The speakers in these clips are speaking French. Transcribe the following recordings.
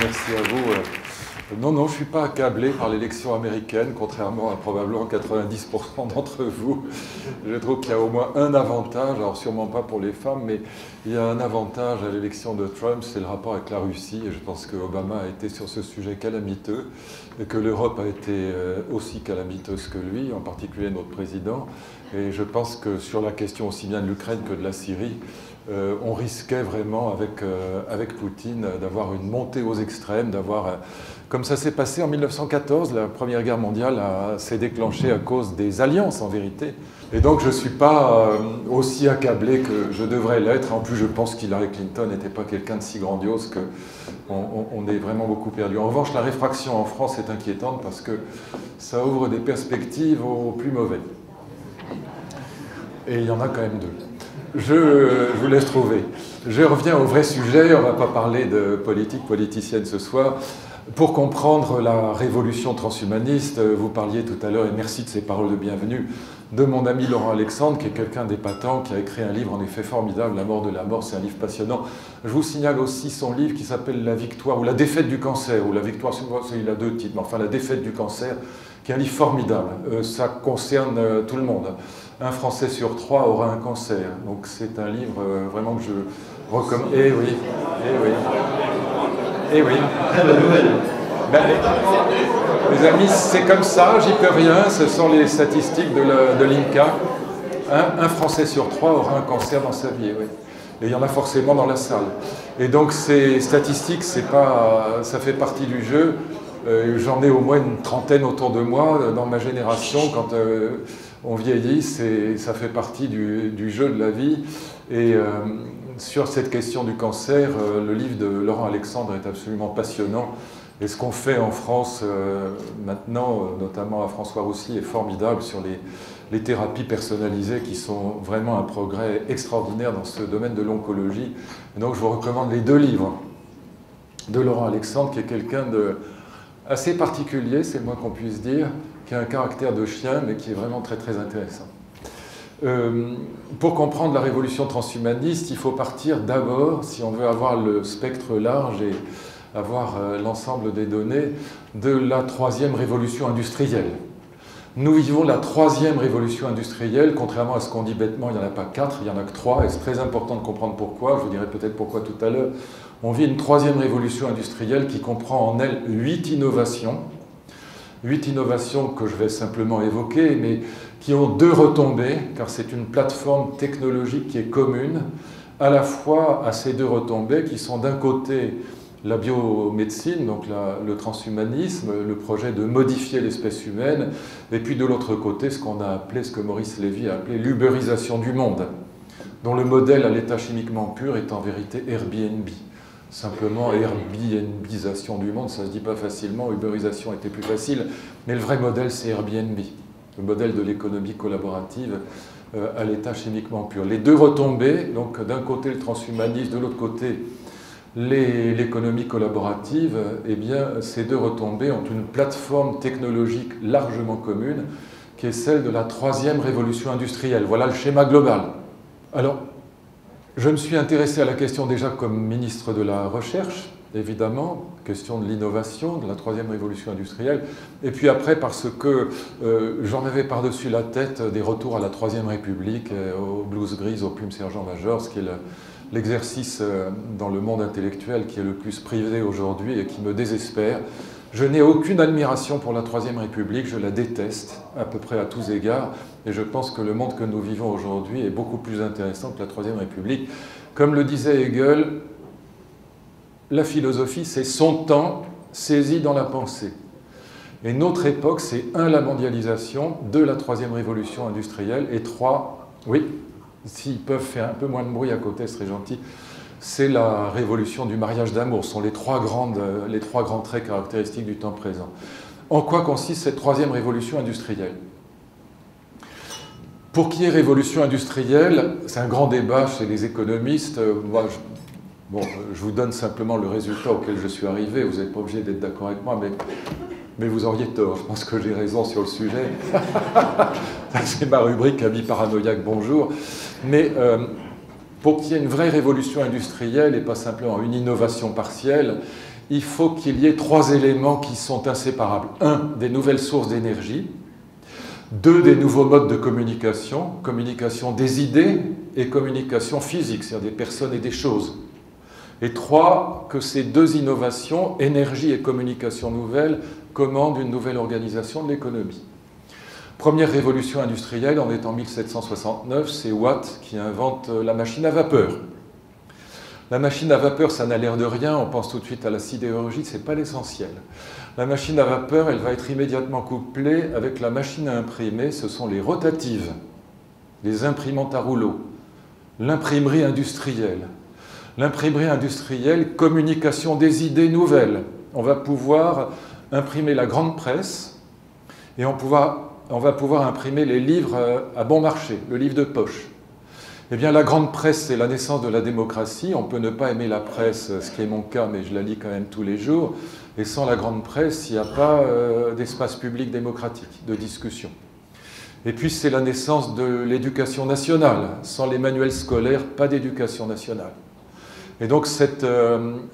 merci à vous. Non, je ne suis pas accablé par l'élection américaine, contrairement à probablement 90% d'entre vous. Je trouve qu'il y a au moins un avantage, alors sûrement pas pour les femmes, mais il y a un avantage à l'élection de Trump, c'est le rapport avec la Russie. Et je pense qu'Obama a été sur ce sujet calamiteux, et que l'Europe a été aussi calamiteuse que lui, en particulier notre président. Et je pense que sur la question aussi bien de l'Ukraine que de la Syrie, on risquait vraiment avec Poutine d'avoir une montée aux extrêmes, comme ça s'est passé en 1914, la Première Guerre mondiale s'est déclenchée à cause des alliances en vérité. Et donc je ne suis pas aussi accablé que je devrais l'être. En plus je pense qu'Hillary Clinton n'était pas quelqu'un de si grandiose qu'on est vraiment beaucoup perdu. En revanche la réfraction en France est inquiétante parce que ça ouvre des perspectives aux plus mauvais. Et il y en a quand même deux. Je vous laisse trouver. Je reviens au vrai sujet, on ne va pas parler de politique politicienne ce soir. Pour comprendre la révolution transhumaniste, vous parliez tout à l'heure, et merci de ces paroles de bienvenue, de mon ami Laurent Alexandre, qui est quelqu'un d'épatant, qui a écrit un livre en effet formidable, La mort de la mort, c'est un livre passionnant. Je vous signale aussi son livre qui s'appelle La victoire, ou La défaite du cancer, ou La victoire, il a deux titres, mais enfin La défaite du cancer, qui est un livre formidable. Ça concerne tout le monde. Un Français sur 3 aura un cancer. Donc c'est un livre vraiment que je recommande. Eh oui, eh oui. Eh oui. Ben, les amis, c'est comme ça, j'y peux rien, ce sont les statistiques de l'INCA. Un Français sur 3 aura un cancer dans sa vie, oui. Et il y en a forcément dans la salle. Et donc ces statistiques, ça fait partie du jeu. J'en ai au moins une trentaine autour de moi, dans ma génération, quand on vieillit, ça fait partie du jeu de la vie. Et sur cette question du cancer, le livre de Laurent Alexandre est absolument passionnant. Et ce qu'on fait en France maintenant, notamment à François Roussy, est formidable sur les thérapies personnalisées qui sont vraiment un progrès extraordinaire dans ce domaine de l'oncologie. Donc je vous recommande les deux livres de Laurent Alexandre, qui est quelqu'un assez particulier, c'est le moins qu'on puisse dire, qui a un caractère de chien, mais qui est vraiment très très intéressant. Pour comprendre la révolution transhumaniste, il faut partir d'abord, si on veut avoir le spectre large et avoir l'ensemble des données, de la troisième révolution industrielle. Nous vivons la troisième révolution industrielle, contrairement à ce qu'on dit bêtement, il n'y en a pas 4, il n'y en a que 3, et c'est très important de comprendre pourquoi, je vous dirai peut-être pourquoi tout à l'heure. On vit une troisième révolution industrielle qui comprend en elle 8 innovations. 8 innovations que je vais simplement évoquer, mais qui ont 2 retombées, car c'est une plateforme technologique qui est commune, à la fois à ces 2 retombées qui sont d'un côté la biomédecine, donc le transhumanisme, le projet de modifier l'espèce humaine, et puis de l'autre côté ce qu'on a appelé, ce que Maurice Lévy a appelé l'ubérisation du monde, dont le modèle à l'état chimiquement pur est en vérité Airbnb. Simplement, Airbnbisation du monde, ça ne se dit pas facilement, Uberisation était plus facile, mais le vrai modèle, c'est Airbnb, le modèle de l'économie collaborative à l'état chimiquement pur. Les 2 retombées, donc d'un côté le transhumanisme, de l'autre côté l'économie collaborative, eh bien, ces 2 retombées ont une plateforme technologique largement commune, qui est celle de la troisième révolution industrielle. Voilà le schéma global. Alors, je me suis intéressé à la question déjà comme ministre de la Recherche, évidemment, question de l'innovation, de la troisième révolution industrielle, et puis après parce que j'en avais par-dessus la tête des retours à la Troisième République, aux blouses grises, aux plumes sergent-major, ce qui est l'exercice dans le monde intellectuel qui est le plus privé aujourd'hui et qui me désespère. Je n'ai aucune admiration pour la Troisième République, je la déteste à peu près à tous égards, et je pense que le monde que nous vivons aujourd'hui est beaucoup plus intéressant que la Troisième République. Comme le disait Hegel, la philosophie, c'est son temps saisi dans la pensée. Et notre époque, c'est 1, la mondialisation, 2, la troisième révolution industrielle, et 3, oui, s'ils peuvent faire un peu moins de bruit à côté, ce serait gentil, c'est la révolution du mariage d'amour. Ce sont les trois grands traits caractéristiques du temps présent. En quoi consiste cette troisième révolution industrielle? Pour qu'il y ait révolution industrielle, c'est un grand débat chez les économistes. Je vous donne simplement le résultat auquel je suis arrivé. Vous n'êtes pas obligé d'être d'accord avec moi, mais vous auriez tort. Je pense que j'ai raison sur le sujet. C'est ma rubrique Ami paranoïaque, bonjour. Mais pour qu'il y ait une vraie révolution industrielle et pas simplement une innovation partielle, il faut qu'il y ait 3 éléments qui sont inséparables. 1, des nouvelles sources d'énergie. 2, des nouveaux modes de communication, communication des idées et communication physique, c'est-à-dire des personnes et des choses. Et 3, que ces 2 innovations, énergie et communication nouvelle, commandent une nouvelle organisation de l'économie. Première révolution industrielle, on est en 1769, c'est Watt qui invente la machine à vapeur. La machine à vapeur, ça n'a l'air de rien, on pense tout de suite à la sidérurgie, ce n'est pas l'essentiel. La machine à vapeur, elle va être immédiatement couplée avec la machine à imprimer, ce sont les rotatives, les imprimantes à rouleau, l'imprimerie industrielle. L'imprimerie industrielle, communication des idées nouvelles. On va pouvoir imprimer la grande presse et on va pouvoir imprimer les livres à bon marché, le livre de poche. Eh bien, la grande presse, c'est la naissance de la démocratie. On peut ne pas aimer la presse, ce qui est mon cas, mais je la lis quand même tous les jours. Et sans la grande presse, il n'y a pas d'espace public démocratique, de discussion. Et puis, c'est la naissance de l'éducation nationale. Sans les manuels scolaires, pas d'éducation nationale. Et donc, cette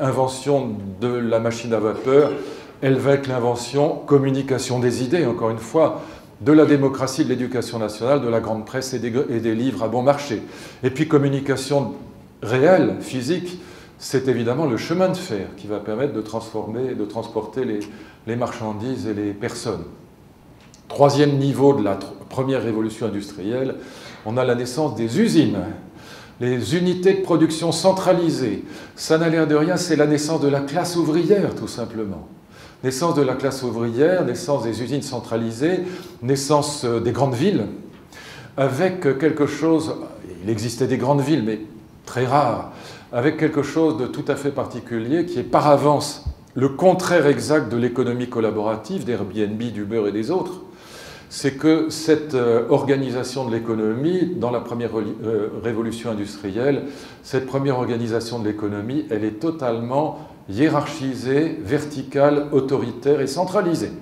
invention de la machine à vapeur, elle va être l'invention, communication des idées, encore une fois, de la démocratie, de l'éducation nationale, de la grande presse et des livres à bon marché. Et puis communication réelle, physique, c'est évidemment le chemin de fer qui va permettre de transporter les marchandises et les personnes. 3e niveau de la première révolution industrielle, on a la naissance des usines, les unités de production centralisées. Ça n'a l'air de rien, c'est la naissance de la classe ouvrière, tout simplement. Naissance de la classe ouvrière, naissance des usines centralisées, naissance des grandes villes, avec quelque chose, il existait des grandes villes, mais très rares, avec quelque chose de tout à fait particulier qui est par avance le contraire exact de l'économie collaborative d'Airbnb, d'Uber et des autres. C'est que cette organisation de l'économie, dans la première révolution industrielle, cette première organisation de l'économie, elle est totalement hiérarchisée, verticale, autoritaire et centralisée.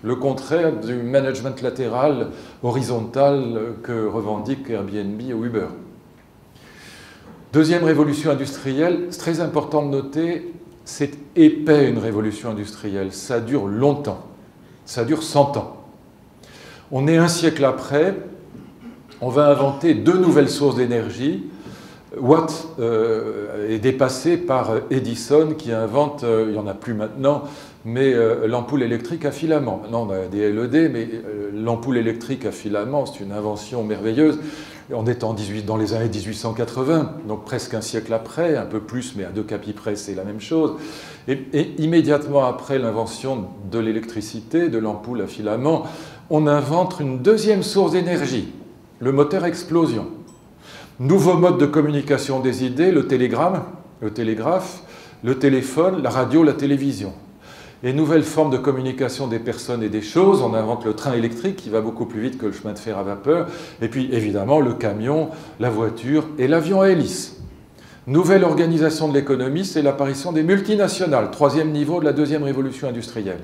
Le contraire du management latéral, horizontal que revendiquent Airbnb ou Uber. 2e révolution industrielle, c'est très important de noter, c'est épais une révolution industrielle, ça dure longtemps, ça dure 100 ans. On est un siècle après, on va inventer 2 nouvelles sources d'énergie. Watt est dépassé par Edison qui invente, il n'y en a plus maintenant, mais l'ampoule électrique à filament. Maintenant on a des LED, mais l'ampoule électrique à filament, c'est une invention merveilleuse. On est dans les années 1880, donc presque un siècle après, un peu plus, mais à 2 capis près, c'est la même chose. Et immédiatement après l'invention de l'électricité, de l'ampoule à filament, on invente une 2e source d'énergie, le moteur explosion. Nouveau mode de communication des idées, le télégramme, le télégraphe, le téléphone, la radio, la télévision. Et nouvelle forme de communication des personnes et des choses, on invente le train électrique qui va beaucoup plus vite que le chemin de fer à vapeur, et puis évidemment le camion, la voiture et l'avion à hélice. Nouvelle organisation de l'économie, c'est l'apparition des multinationales, 3e niveau de la 2e révolution industrielle.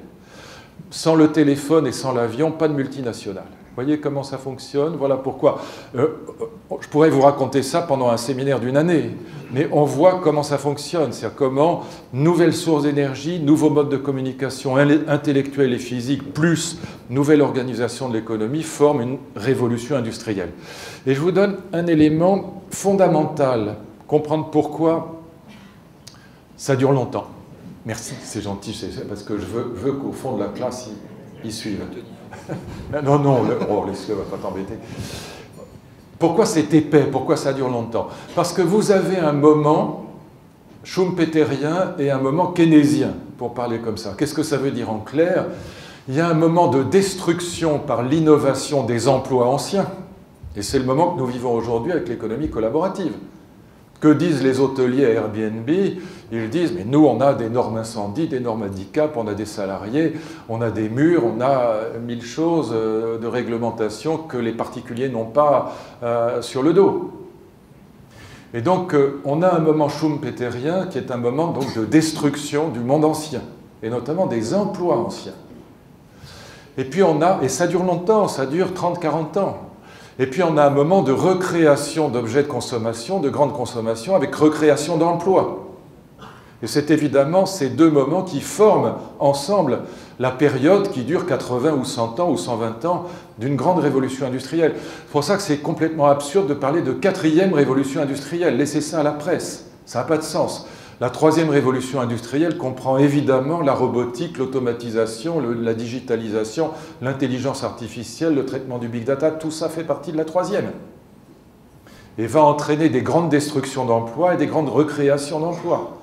Sans le téléphone et sans l'avion, pas de multinationales. Vous voyez comment ça fonctionne? Voilà pourquoi. Je pourrais vous raconter ça pendant un séminaire d'1 année, mais on voit comment ça fonctionne, c'est-à-dire comment nouvelles sources d'énergie, nouveaux modes de communication intellectuelle et physique, plus nouvelle organisation de l'économie, forment une révolution industrielle. Et je vous donne un élément fondamental, comprendre pourquoi ça dure longtemps. Merci, c'est gentil, c'est parce que je veux qu'au fond de la classe, ils suivent. Non, laisse-le, va pas t'embêter. Pourquoi c'est épais? Pourquoi ça dure longtemps? Parce que vous avez un moment schumpeterien et un moment keynésien, pour parler comme ça. Qu'est-ce que ça veut dire en clair? Il y a un moment de destruction par l'innovation des emplois anciens, et c'est le moment que nous vivons aujourd'hui avec l'économie collaborative. Que disent les hôteliers à Airbnb? Ils disent, mais nous, on a des normes incendie, des normes handicap, on a des salariés, on a des murs, on a 1000 choses de réglementation que les particuliers n'ont pas sur le dos. Et donc, on a un moment schumpeterien qui est un moment donc, de destruction du monde ancien, et notamment des emplois anciens. Et puis on a, et ça dure longtemps, ça dure 30-40 ans. Et puis on a un moment de recréation d'objets de consommation, de grande consommation, avec recréation d'emplois. Et c'est évidemment ces deux moments qui forment ensemble la période qui dure 80 ou 100 ans ou 120 ans d'une grande révolution industrielle. C'est pour ça que c'est complètement absurde de parler de quatrième révolution industrielle. Laissez ça à la presse, ça n'a pas de sens. La troisième révolution industrielle comprend évidemment la robotique, l'automatisation, la digitalisation, l'intelligence artificielle, le traitement du big data, tout ça fait partie de la troisième. Et va entraîner des grandes destructions d'emplois et des grandes recréations d'emplois.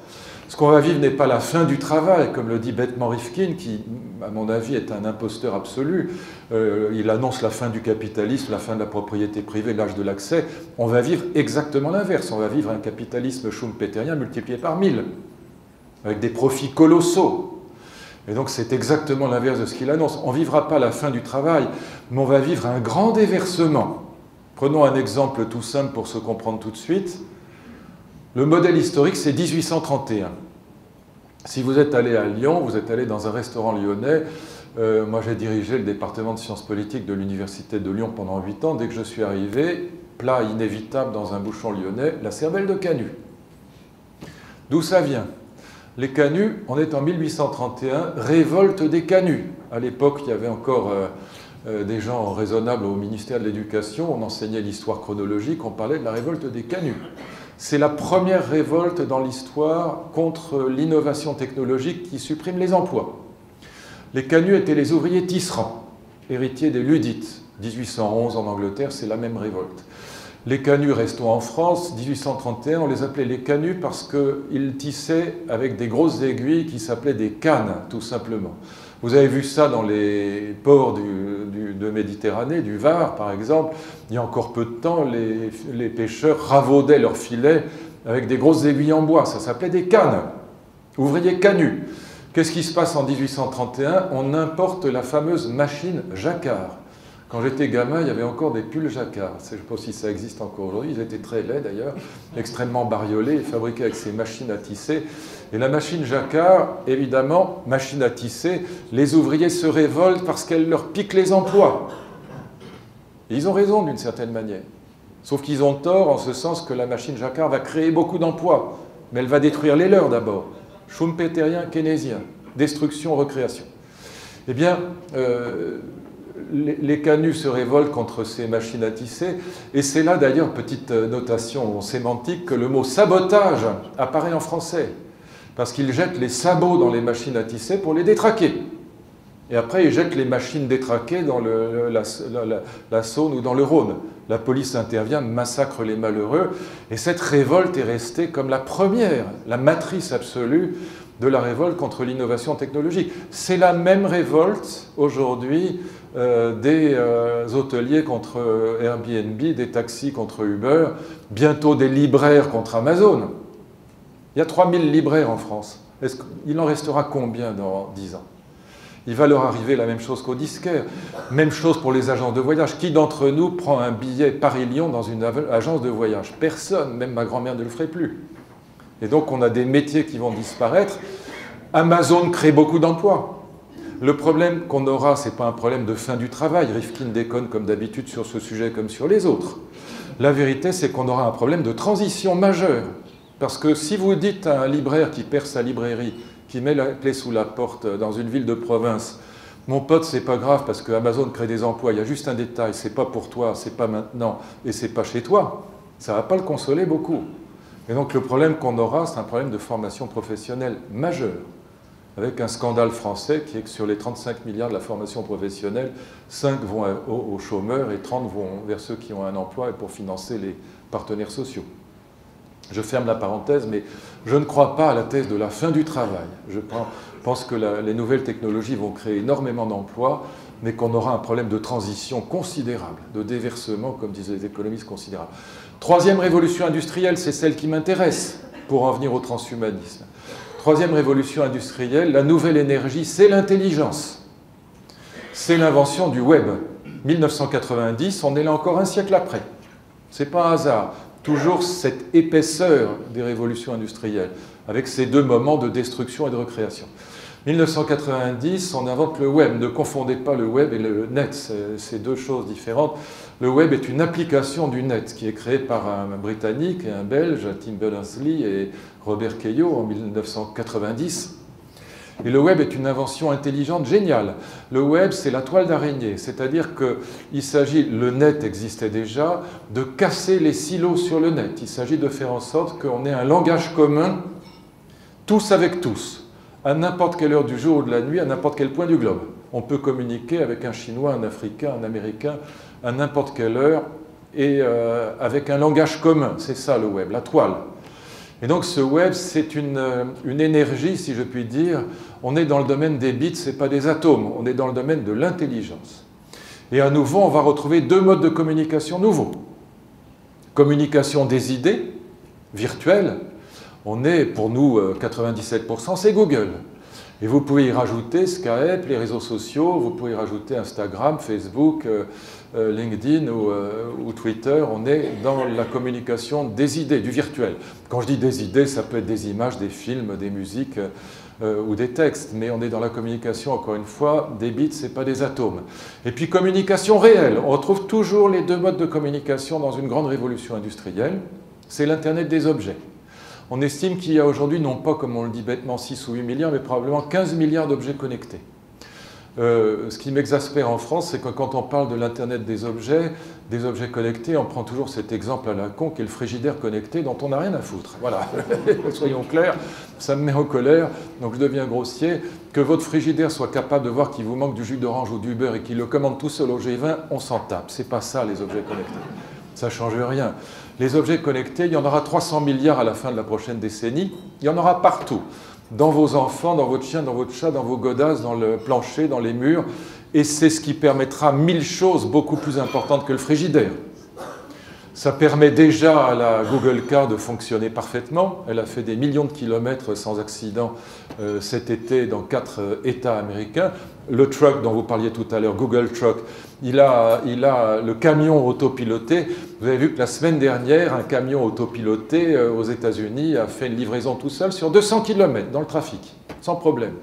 Ce qu'on va vivre n'est pas la fin du travail, comme le dit bêtement Rifkin, qui, à mon avis, est un imposteur absolu. Il annonce la fin du capitalisme, la fin de la propriété privée, l'âge de l'accès. On va vivre exactement l'inverse. On va vivre un capitalisme schumpeterien multiplié par 1000, avec des profits colossaux. Et donc c'est exactement l'inverse de ce qu'il annonce. On ne vivra pas la fin du travail, mais on va vivre un grand déversement. Prenons un exemple tout simple pour se comprendre tout de suite. Le modèle historique, c'est 1831. Si vous êtes allé à Lyon, vous êtes allé dans un restaurant lyonnais. Moi, j'ai dirigé le département de sciences politiques de l'Université de Lyon pendant 8 ans. Dès que je suis arrivé, plat inévitable dans un bouchon lyonnais, la cervelle de canut. D'où ça vient? Les canuts, on est en 1831, révolte des canuts. À l'époque, il y avait encore des gens raisonnables au ministère de l'Éducation. On enseignait l'histoire chronologique, on parlait de la révolte des canuts. C'est la première révolte dans l'histoire contre l'innovation technologique qui supprime les emplois. Les canuts étaient les ouvriers tisserands, héritiers des Luddites. 1811 en Angleterre, c'est la même révolte. Les canuts, restons en France, 1831, on les appelait les canuts parce qu'ils tissaient avec des grosses aiguilles qui s'appelaient des cannes, tout simplement. Vous avez vu ça dans les ports de Méditerranée, du Var par exemple. Il y a encore peu de temps, les pêcheurs ravaudaient leurs filets avec des grosses aiguilles en bois. Ça s'appelait des cannes. Ouvriers canuts. Qu'est-ce qui se passe en 1831? On importe la fameuse machine Jacquard. Quand j'étais gamin, il y avait encore des pulls Jacquard. Je ne sais pas si ça existe encore aujourd'hui. Ils étaient très laids d'ailleurs, extrêmement bariolés, fabriqués avec ces machines à tisser. Et la machine Jacquard, évidemment, machine à tisser, les ouvriers se révoltent parce qu'elle leur pique les emplois. Et ils ont raison d'une certaine manière. Sauf qu'ils ont tort en ce sens que la machine Jacquard va créer beaucoup d'emplois. Mais elle va détruire les leurs d'abord. Schumpeterien, keynésien, destruction, recréation. Eh bien, les canuts se révoltent contre ces machines à tisser, et c'est là d'ailleurs, petite notation sémantique, que le mot sabotage apparaît en français, parce qu'ils jettent les sabots dans les machines à tisser pour les détraquer. Et après, ils jettent les machines détraquées dans la Saône ou dans le Rhône. La police intervient, massacre les malheureux, et cette révolte est restée comme la première, la matrice absolue de la révolte contre l'innovation technologique. C'est la même révolte aujourd'hui des hôteliers contre Airbnb, des taxis contre Uber, bientôt des libraires contre Amazon. Il y a 3000 libraires en France. Il en restera combien dans 10 ans? Il va leur arriver la même chose qu'aux disquaires. Même chose pour les agences de voyage. Qui d'entre nous prend un billet Paris-Lyon dans une agence de voyage? Personne, même ma grand-mère ne le ferait plus. Et donc on a des métiers qui vont disparaître. Amazon crée beaucoup d'emplois. Le problème qu'on aura, ce n'est pas un problème de fin du travail. Rifkin déconne comme d'habitude sur ce sujet comme sur les autres. La vérité, c'est qu'on aura un problème de transition majeure. Parce que si vous dites à un libraire qui perd sa librairie, qui met la clé sous la porte dans une ville de province, mon pote, c'est pas grave parce que Amazon crée des emplois, il y a juste un détail, c'est pas pour toi, c'est pas maintenant et c'est pas chez toi, ça va pas le consoler beaucoup. Et donc le problème qu'on aura, c'est un problème de formation professionnelle majeur, avec un scandale français qui est que sur les 35 milliards de la formation professionnelle, 5 vont aux chômeurs et 30 vont vers ceux qui ont un emploi et pour financer les partenaires sociaux. Je ferme la parenthèse, mais je ne crois pas à la thèse de la fin du travail. Je pense que les nouvelles technologies vont créer énormément d'emplois, mais qu'on aura un problème de transition considérable, de déversement, comme disent les économistes, considérable. Troisième révolution industrielle, c'est celle qui m'intéresse, pour en venir au transhumanisme. Troisième révolution industrielle, la nouvelle énergie, c'est l'intelligence. C'est l'invention du web. 1990, on est là encore un siècle après. Ce n'est pas un hasard. Toujours cette épaisseur des révolutions industrielles, avec ces deux moments de destruction et de recréation. 1990, on invente le web. Ne confondez pas le web et le net, c'est deux choses différentes. Le web est une application du net qui est créée par un Britannique et un Belge, Tim Berners-Lee et Robert Cailliau en 1990. Et le web est une invention intelligente, géniale. Le web, c'est la toile d'araignée, c'est-à-dire qu'il s'agit, le net existait déjà, de casser les silos sur le net. Il s'agit de faire en sorte qu'on ait un langage commun, tous avec tous, à n'importe quelle heure du jour ou de la nuit, à n'importe quel point du globe. On peut communiquer avec un Chinois, un Africain, un Américain, à n'importe quelle heure, et avec un langage commun. C'est ça le web, la toile. Et donc ce web, c'est une énergie, si je puis dire. On est dans le domaine des bits, ce n'est pas des atomes, on est dans le domaine de l'intelligence. Et à nouveau, on va retrouver deux modes de communication nouveaux. Communication des idées, virtuelle. On est, pour nous, 97%, c'est Google. Et vous pouvez y rajouter Skype, les réseaux sociaux, vous pouvez y rajouter Instagram, Facebook, LinkedIn ou Twitter. On est dans la communication des idées, du virtuel. Quand je dis des idées, ça peut être des images, des films, des musiques ou des textes. Mais on est dans la communication, encore une fois, des bits, ce n'est pas des atomes. Et puis communication réelle. On retrouve toujours les deux modes de communication dans une grande révolution industrielle. C'est l'Internet des objets. On estime qu'il y a aujourd'hui, non pas comme on le dit bêtement 6 ou 8 milliards, mais probablement 15 milliards d'objets connectés. Ce qui m'exaspère en France, c'est que quand on parle de l'Internet des objets connectés, on prend toujours cet exemple à la con qui est le frigidaire connecté dont on n'a rien à foutre. Voilà, soyons clairs, ça me met en colère, donc je deviens grossier. Que votre frigidaire soit capable de voir qu'il vous manque du jus d'orange ou du beurre et qu'il le commande tout seul au G20, on s'en tape. C'est pas ça les objets connectés. Ça ne change rien. Les objets connectés, il y en aura 300 milliards à la fin de la prochaine décennie. Il y en aura partout. Dans vos enfants, dans votre chien, dans votre chat, dans vos godasses, dans le plancher, dans les murs. Et c'est ce qui permettra 1000 choses beaucoup plus importantes que le frigidaire. Ça permet déjà à la Google Car de fonctionner parfaitement. Elle a fait des millions de kilomètres sans accident cet été dans 4 États américains. Le truck dont vous parliez tout à l'heure, Google Truck, il a le camion autopiloté. Vous avez vu que la semaine dernière, un camion autopiloté aux États-Unis a fait une livraison tout seul sur 200 km dans le trafic, sans problème.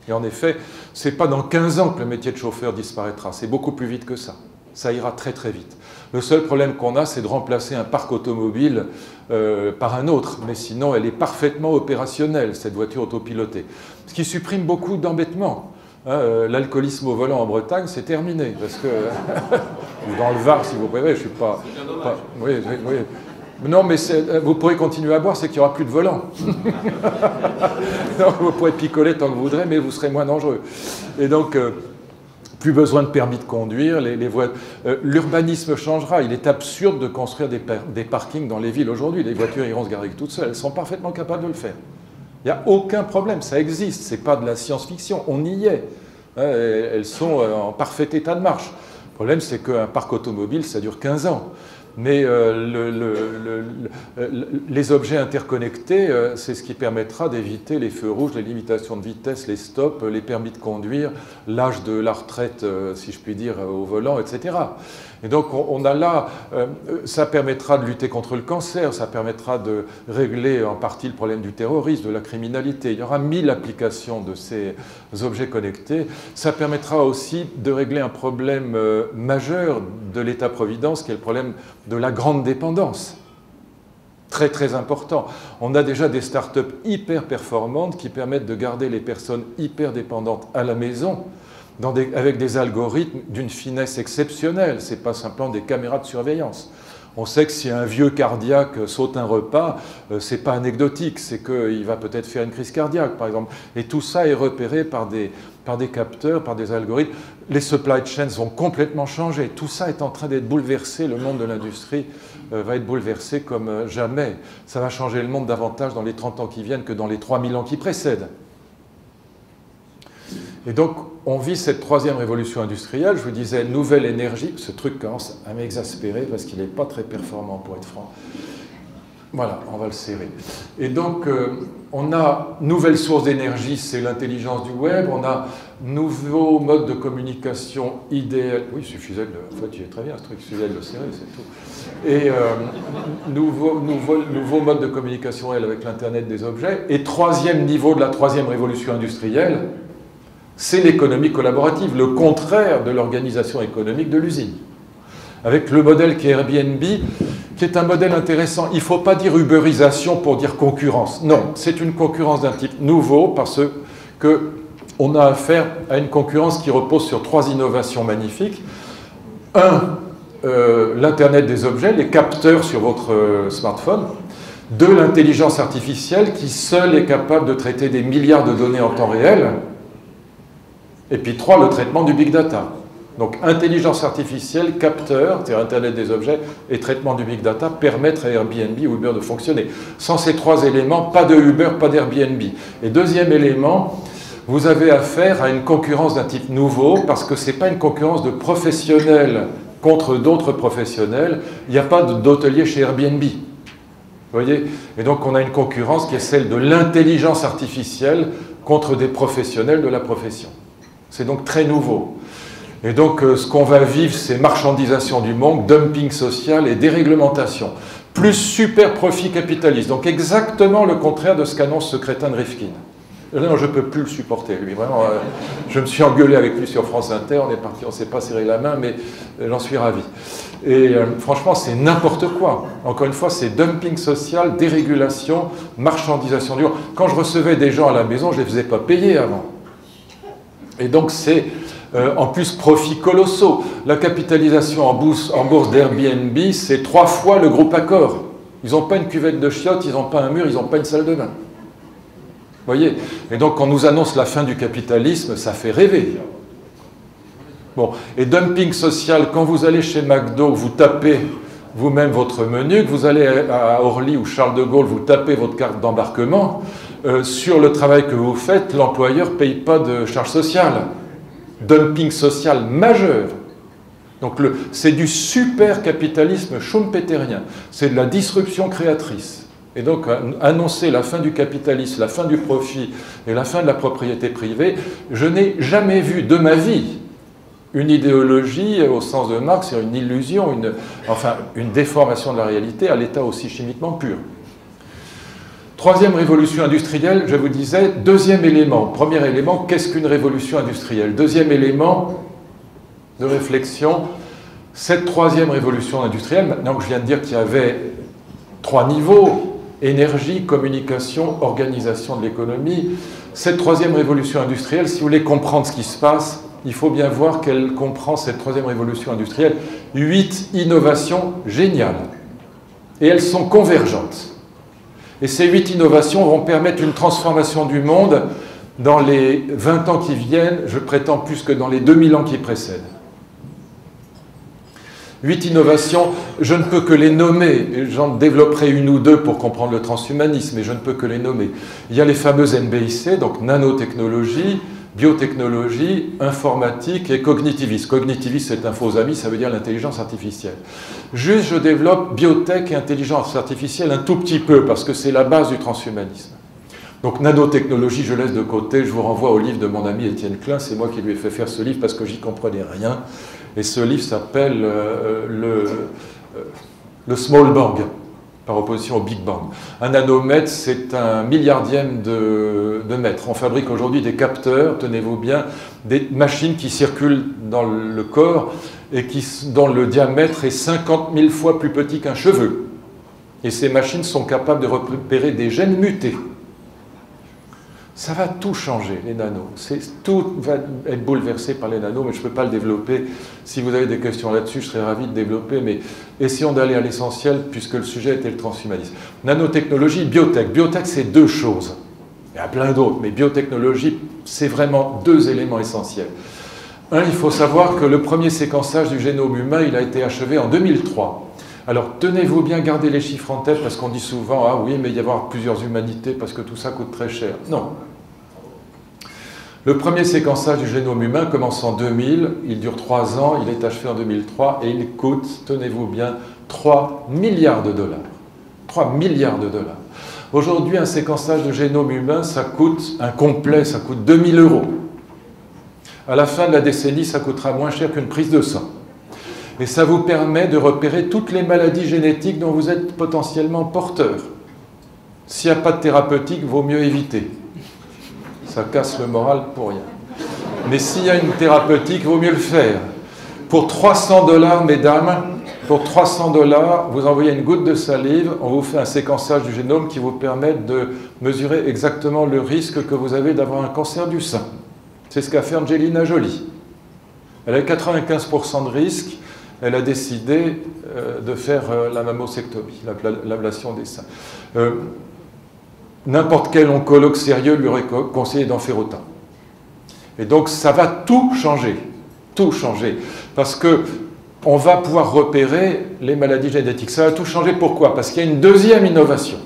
Et en effet, ce n'est pas dans 15 ans que le métier de chauffeur disparaîtra, c'est beaucoup plus vite que ça. Ça ira très très vite. Le seul problème qu'on a, c'est de remplacer un parc automobile par un autre. Mais sinon, elle est parfaitement opérationnelle, cette voiture autopilotée. Ce qui supprime beaucoup d'embêtements. L'alcoolisme au volant en Bretagne, c'est terminé. Parce que, ou dans le Var, si vous préférez, je ne suis pas... Oui. Non, mais vous pourrez continuer à boire, c'est qu'il n'y aura plus de volant. Donc, vous pourrez picoler tant que vous voudrez, mais vous serez moins dangereux. Et donc... plus besoin de permis de conduire, l'urbanisme changera. Il est absurde de construire des parkings dans les villes aujourd'hui. Les voitures iront se garer toutes seules. Elles sont parfaitement capables de le faire. Il n'y a aucun problème, ça existe. Ce n'est pas de la science-fiction, on y est. Elles sont en parfait état de marche. Le problème, c'est qu'un parc automobile, ça dure 15 ans. Mais les objets interconnectés, c'est ce qui permettra d'éviter les feux rouges, les limitations de vitesse, les stops, les permis de conduire, l'âge de la retraite, si je puis dire, au volant, etc. Et donc on a là, ça permettra de lutter contre le cancer, ça permettra de régler en partie le problème du terrorisme, de la criminalité. Il y aura 1000 applications de ces objets connectés. Ça permettra aussi de régler un problème majeur de l'État-providence, qui est le problème de la grande dépendance. Très très important. On a déjà des startups hyper performantes qui permettent de garder les personnes hyper dépendantes à la maison avec des algorithmes d'une finesse exceptionnelle. Ce n'est pas simplement des caméras de surveillance. On sait que si un vieux cardiaque saute un repas, ce n'est pas anecdotique, c'est qu'il va peut-être faire une crise cardiaque, par exemple. Et tout ça est repéré par des capteurs, par des algorithmes. Les supply chains vont complètement changer. Tout ça est en train d'être bouleversé. Le monde de l'industrie va être bouleversé comme jamais. Ça va changer le monde davantage dans les 30 ans qui viennent que dans les 3000 ans qui précèdent. Et donc, on vit cette troisième révolution industrielle. Je vous disais, nouvelle énergie. Ce truc commence à m'exaspérer parce qu'il n'est pas très performant, pour être franc. Voilà, on va le serrer. Et donc, on a nouvelle source d'énergie, c'est l'intelligence du web. On a nouveaux modes de communication idéal. Oui, il suffisait de le... En fait, il est très bien ce truc, il suffisait de le serrer, c'est tout. Et nouveaux modes de communication avec l'Internet des objets. Et troisième niveau de la troisième révolution industrielle, c'est l'économie collaborative, le contraire de l'organisation économique de l'usine. Avec le modèle qui est Airbnb, qui est un modèle intéressant. Il ne faut pas dire uberisation pour dire concurrence. Non, c'est une concurrence d'un type nouveau parce qu'on a affaire à une concurrence qui repose sur trois innovations magnifiques. Un, l'Internet des objets, les capteurs sur votre smartphone. Deux, l'intelligence artificielle qui seule est capable de traiter des milliards de données en temps réel. Et puis trois, le traitement du big data. Donc, intelligence artificielle, capteur, c'est-à-dire Internet des objets, et traitement du big data permettent à Airbnb ou Uber de fonctionner. Sans ces trois éléments, pas de Uber, pas d'Airbnb. Et deuxième élément, vous avez affaire à une concurrence d'un type nouveau, parce que ce n'est pas une concurrence de professionnels contre d'autres professionnels. Il n'y a pas d'hôtelier chez Airbnb. Vous voyez? Et donc, on a une concurrence qui est celle de l'intelligence artificielle contre des professionnels de la profession. C'est donc très nouveau. Et donc, ce qu'on va vivre, c'est marchandisation du monde, dumping social et déréglementation. Plus super profit capitaliste. Donc, exactement le contraire de ce qu'annonce ce crétin de Rifkin. Non, je ne peux plus le supporter, lui. Vraiment, je me suis engueulé avec lui sur France Inter. On est parti, on ne s'est pas serré la main, mais j'en suis ravi. Et franchement, c'est n'importe quoi. Encore une fois, c'est dumping social, dérégulation, marchandisation du monde. Quand je recevais des gens à la maison, je ne les faisais pas payer avant. Et donc, c'est... en plus, profits colossaux. La capitalisation en bourse d'Airbnb, c'est 3 fois le groupe Accor. Ils n'ont pas une cuvette de chiottes, ils n'ont pas un mur, ils n'ont pas une salle de bain. Vous voyez? Et donc, quand on nous annonce la fin du capitalisme, ça fait rêver. Bon, et dumping social, quand vous allez chez McDo, vous tapez vous-même votre menu, que vous allez à Orly ou Charles de Gaulle, vous tapez votre carte d'embarquement, sur le travail que vous faites, l'employeur ne paye pas de charges sociales. Dumping social majeur. Donc c'est du super capitalisme schumpeterien. C'est de la disruption créatrice. Et donc annoncer la fin du capitalisme, la fin du profit et la fin de la propriété privée, je n'ai jamais vu de ma vie une idéologie au sens de Marx, c'est une illusion, une déformation de la réalité à l'état aussi chimiquement pur. Troisième révolution industrielle, je vous disais, deuxième élément. Premier élément, qu'est-ce qu'une révolution industrielle? Deuxième élément de réflexion, cette troisième révolution industrielle, maintenant que je viens de dire qu'il y avait 3 niveaux, énergie, communication, organisation de l'économie, cette troisième révolution industrielle, si vous voulez comprendre ce qui se passe, il faut bien voir qu'elle comprend, cette troisième révolution industrielle, 8 innovations géniales. Et elles sont convergentes. Et ces 8 innovations vont permettre une transformation du monde dans les 20 ans qui viennent, je prétends plus que dans les 2000 ans qui précèdent. 8 innovations, je ne peux que les nommer, j'en développerai une ou deux pour comprendre le transhumanisme, mais je ne peux que les nommer. Il y a les fameuses NBIC, donc nanotechnologie, biotechnologie, informatique et cognitivisme. Cognitivisme, c'est un faux ami, ça veut dire l'intelligence artificielle. Juste, je développe biotech et intelligence artificielle un tout petit peu, parce que c'est la base du transhumanisme. Donc, nanotechnologie, je laisse de côté, je vous renvoie au livre de mon ami Étienne Klein, c'est moi qui lui ai fait faire ce livre parce que j'y comprenais rien. Et ce livre s'appelle le Small Bang, par opposition au Big Bang. Un nanomètre, c'est un milliardième de mètre. On fabrique aujourd'hui des capteurs, tenez-vous bien, des machines qui circulent dans le corps et dont le diamètre est 50 000 fois plus petit qu'un cheveu. Et ces machines sont capables de repérer des gènes mutés. Ça va tout changer, les nanos. Tout va être bouleversé par les nanos, mais je ne peux pas le développer. Si vous avez des questions là-dessus, je serais ravi de développer, mais essayons d'aller à l'essentiel, puisque le sujet était le transhumanisme. Nanotechnologie, biotech. Biotech, c'est 2 choses. Il y a plein d'autres, mais biotechnologie, c'est vraiment 2 éléments essentiels. Un, il faut savoir que le premier séquençage du génome humain, il a été achevé en 2003. Alors, tenez-vous bien, gardez les chiffres en tête, parce qu'on dit souvent « Ah oui, mais il y avoir plusieurs humanités, parce que tout ça coûte très cher. » Non. Le premier séquençage du génome humain commence en 2000, il dure 3 ans, il est achevé en 2003, et il coûte, tenez-vous bien, 3 milliards de dollars. 3 milliards de dollars. Aujourd'hui, un séquençage de génome humain, ça coûte, un complet, ça coûte 2000 €. À la fin de la décennie, ça coûtera moins cher qu'une prise de sang. Et ça vous permet de repérer toutes les maladies génétiques dont vous êtes potentiellement porteur. S'il n'y a pas de thérapeutique, vaut mieux éviter. Ça casse le moral pour rien. Mais s'il y a une thérapeutique, vaut mieux le faire. Pour 300 $, mesdames, pour 300 $, vous envoyez une goutte de salive, on vous fait un séquençage du génome qui vous permet de mesurer exactement le risque que vous avez d'avoir un cancer du sein. C'est ce qu'a fait Angelina Jolie. Elle a 95% de risque, elle a décidé de faire la mammosectomie, l'ablation des seins. N'importe quel oncologue sérieux lui aurait conseillé d'en faire autant. Et donc ça va tout changer, parce que on va pouvoir repérer les maladies génétiques. Ça va tout changer, pourquoi? Parce qu'il y a une deuxième innovation.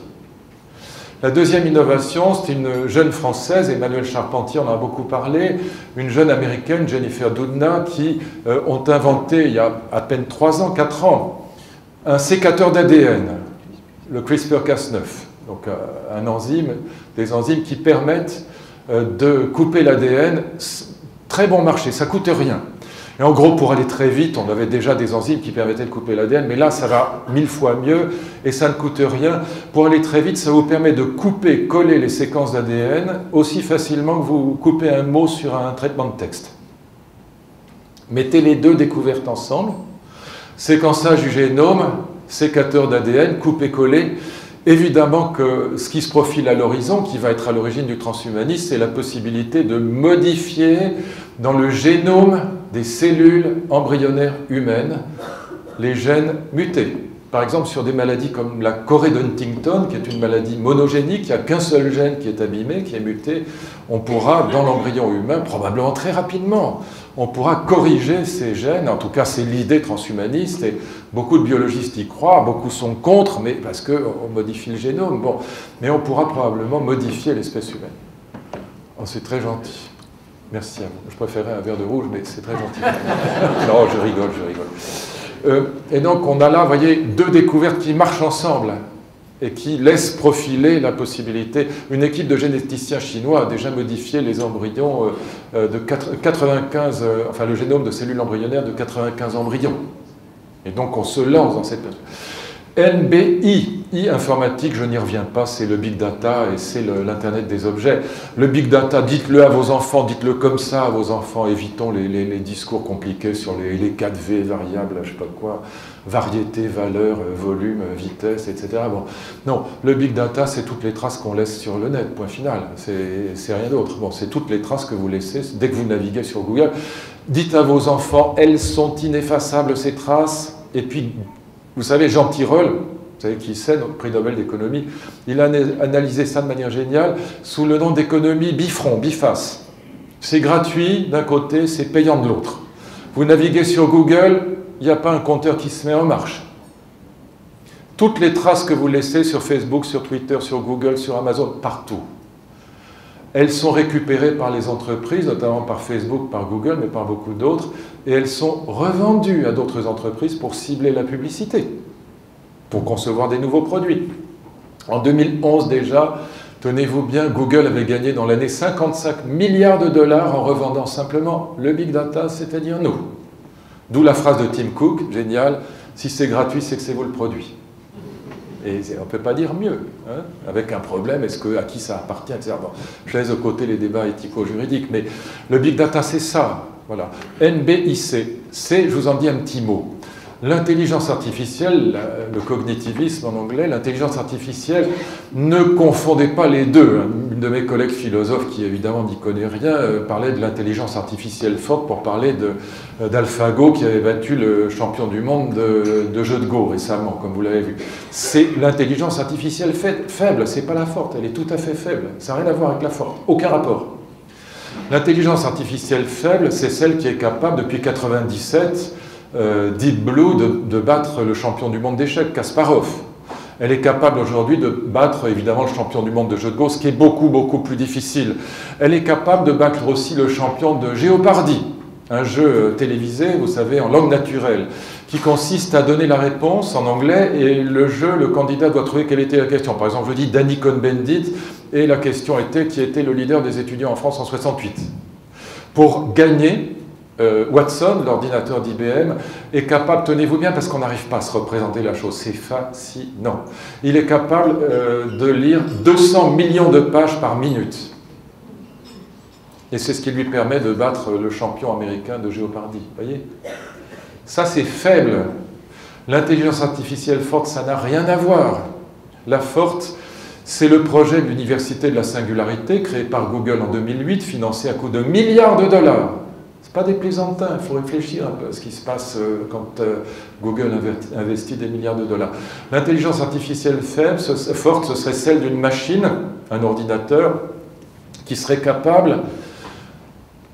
La deuxième innovation, c'est une jeune Française, Emmanuelle Charpentier, on en a beaucoup parlé, une jeune Américaine, Jennifer Doudna, qui ont inventé, il y a à peine 3 ans, 4 ans, un sécateur d'ADN, le CRISPR-Cas9. Donc un enzyme, des enzymes qui permettent de couper l'ADN. Très bon marché, ça ne coûte rien. Et en gros, pour aller très vite, on avait déjà des enzymes qui permettaient de couper l'ADN, mais là, ça va 1000 fois mieux et ça ne coûte rien. Pour aller très vite, ça vous permet de couper, coller les séquences d'ADN aussi facilement que vous coupez un mot sur un traitement de texte. Mettez les deux découvertes ensemble, séquençage du génome, sécateur d'ADN, couper-coller. Évidemment que ce qui se profile à l'horizon, qui va être à l'origine du transhumanisme, c'est la possibilité de modifier dans le génome des cellules embryonnaires humaines les gènes mutés. Par exemple, sur des maladies comme la chorée d'Huntington, qui est une maladie monogénique, il n'y a qu'un seul gène qui est abîmé, qui est muté, on pourra, dans l'embryon humain, probablement très rapidement, on pourra corriger ces gènes, en tout cas c'est l'idée transhumaniste, et beaucoup de biologistes y croient, beaucoup sont contre, mais parce qu'on modifie le génome, bon, mais on pourra probablement modifier l'espèce humaine. Oh, c'est très gentil. Merci à vous. Je préférais un verre de rouge, mais c'est très gentil. Non, je rigole. Et donc on a là, vous voyez, deux découvertes qui marchent ensemble et qui laissent profiler la possibilité. Une équipe de généticiens chinois a déjà modifié les embryons de 95, enfin le génome de cellules embryonnaires de 95 embryons. Et donc on se lance dans cette période. NBI, I informatique, je n'y reviens pas, c'est le big data et c'est l'internet des objets. Le big data, dites-le à vos enfants, dites-le comme ça à vos enfants, évitons les discours compliqués sur les 4V, variables, je ne sais pas quoi, variété, valeur, volume, vitesse, etc. Bon. Non, le big data, c'est toutes les traces qu'on laisse sur le net, point final, c'est rien d'autre. Bon, c'est toutes les traces que vous laissez dès que vous naviguez sur Google. Dites à vos enfants, elles sont ineffaçables ces traces, et puis vous savez, Jean Tirole, vous savez qui c'est, notre prix Nobel d'économie, il a analysé ça de manière géniale sous le nom d'économie bifront, biface. C'est gratuit d'un côté, c'est payant de l'autre. Vous naviguez sur Google, il n'y a pas un compteur qui se met en marche. Toutes les traces que vous laissez sur Facebook, sur Twitter, sur Google, sur Amazon, partout, elles sont récupérées par les entreprises, notamment par Facebook, par Google, mais par beaucoup d'autres, et elles sont revendues à d'autres entreprises pour cibler la publicité, pour concevoir des nouveaux produits. En 2011 déjà, tenez-vous bien, Google avait gagné dans l'année 55 milliards de dollars en revendant simplement le big data, c'est-à-dire nous. D'où la phrase de Tim Cook, génial, si c'est gratuit, c'est que c'est vous le produit. Et on ne peut pas dire mieux, hein, avec un problème, à qui ça appartient, etc. Bon, je laisse de côté les débats éthico-juridiques, mais le big data, c'est ça. Voilà. NBIC, c'est, je vous en dis un petit mot. L'intelligence artificielle, le cognitivisme en anglais, l'intelligence artificielle, ne confondez pas les deux. Une de mes collègues philosophes, qui évidemment n'y connaît rien, parlait de l'intelligence artificielle forte pour parler d'AlphaGo, qui avait battu le champion du monde de jeu de Go récemment, comme vous l'avez vu. C'est l'intelligence artificielle faible, c'est pas la forte, elle est tout à fait faible. Ça n'a rien à voir avec la forte, aucun rapport. L'intelligence artificielle faible, c'est celle qui est capable, depuis 1997, Deep Blue, de battre le champion du monde d'échecs, Kasparov. Elle est capable aujourd'hui de battre évidemment le champion du monde de jeu de Go, ce qui est beaucoup plus difficile. Elle est capable de battre aussi le champion de Géopardy. un jeu télévisé, vous savez, en langue naturelle, qui consiste à donner la réponse en anglais et le jeu, le candidat doit trouver quelle était la question. Par exemple, je dis Danny Cohn-Bendit et la question était qui était le leader des étudiants en France en 68. Pour gagner, Watson, l'ordinateur d'IBM, est capable, tenez-vous bien parce qu'on n'arrive pas à se représenter la chose, c'est fascinant. Il est capable de lire 200 millions de pages par minute. Et c'est ce qui lui permet de battre le champion américain de Jeopardy. Vous voyez? Ça, c'est faible. L'intelligence artificielle forte, ça n'a rien à voir. La forte, c'est le projet de l'Université de la Singularité, créé par Google en 2008, financé à coût de milliards de dollars. Ce n'est pas des plaisantins, il faut réfléchir un peu à ce qui se passe quand Google investit des milliards de dollars. L'intelligence artificielle forte, ce serait celle d'une machine, un ordinateur, qui serait capable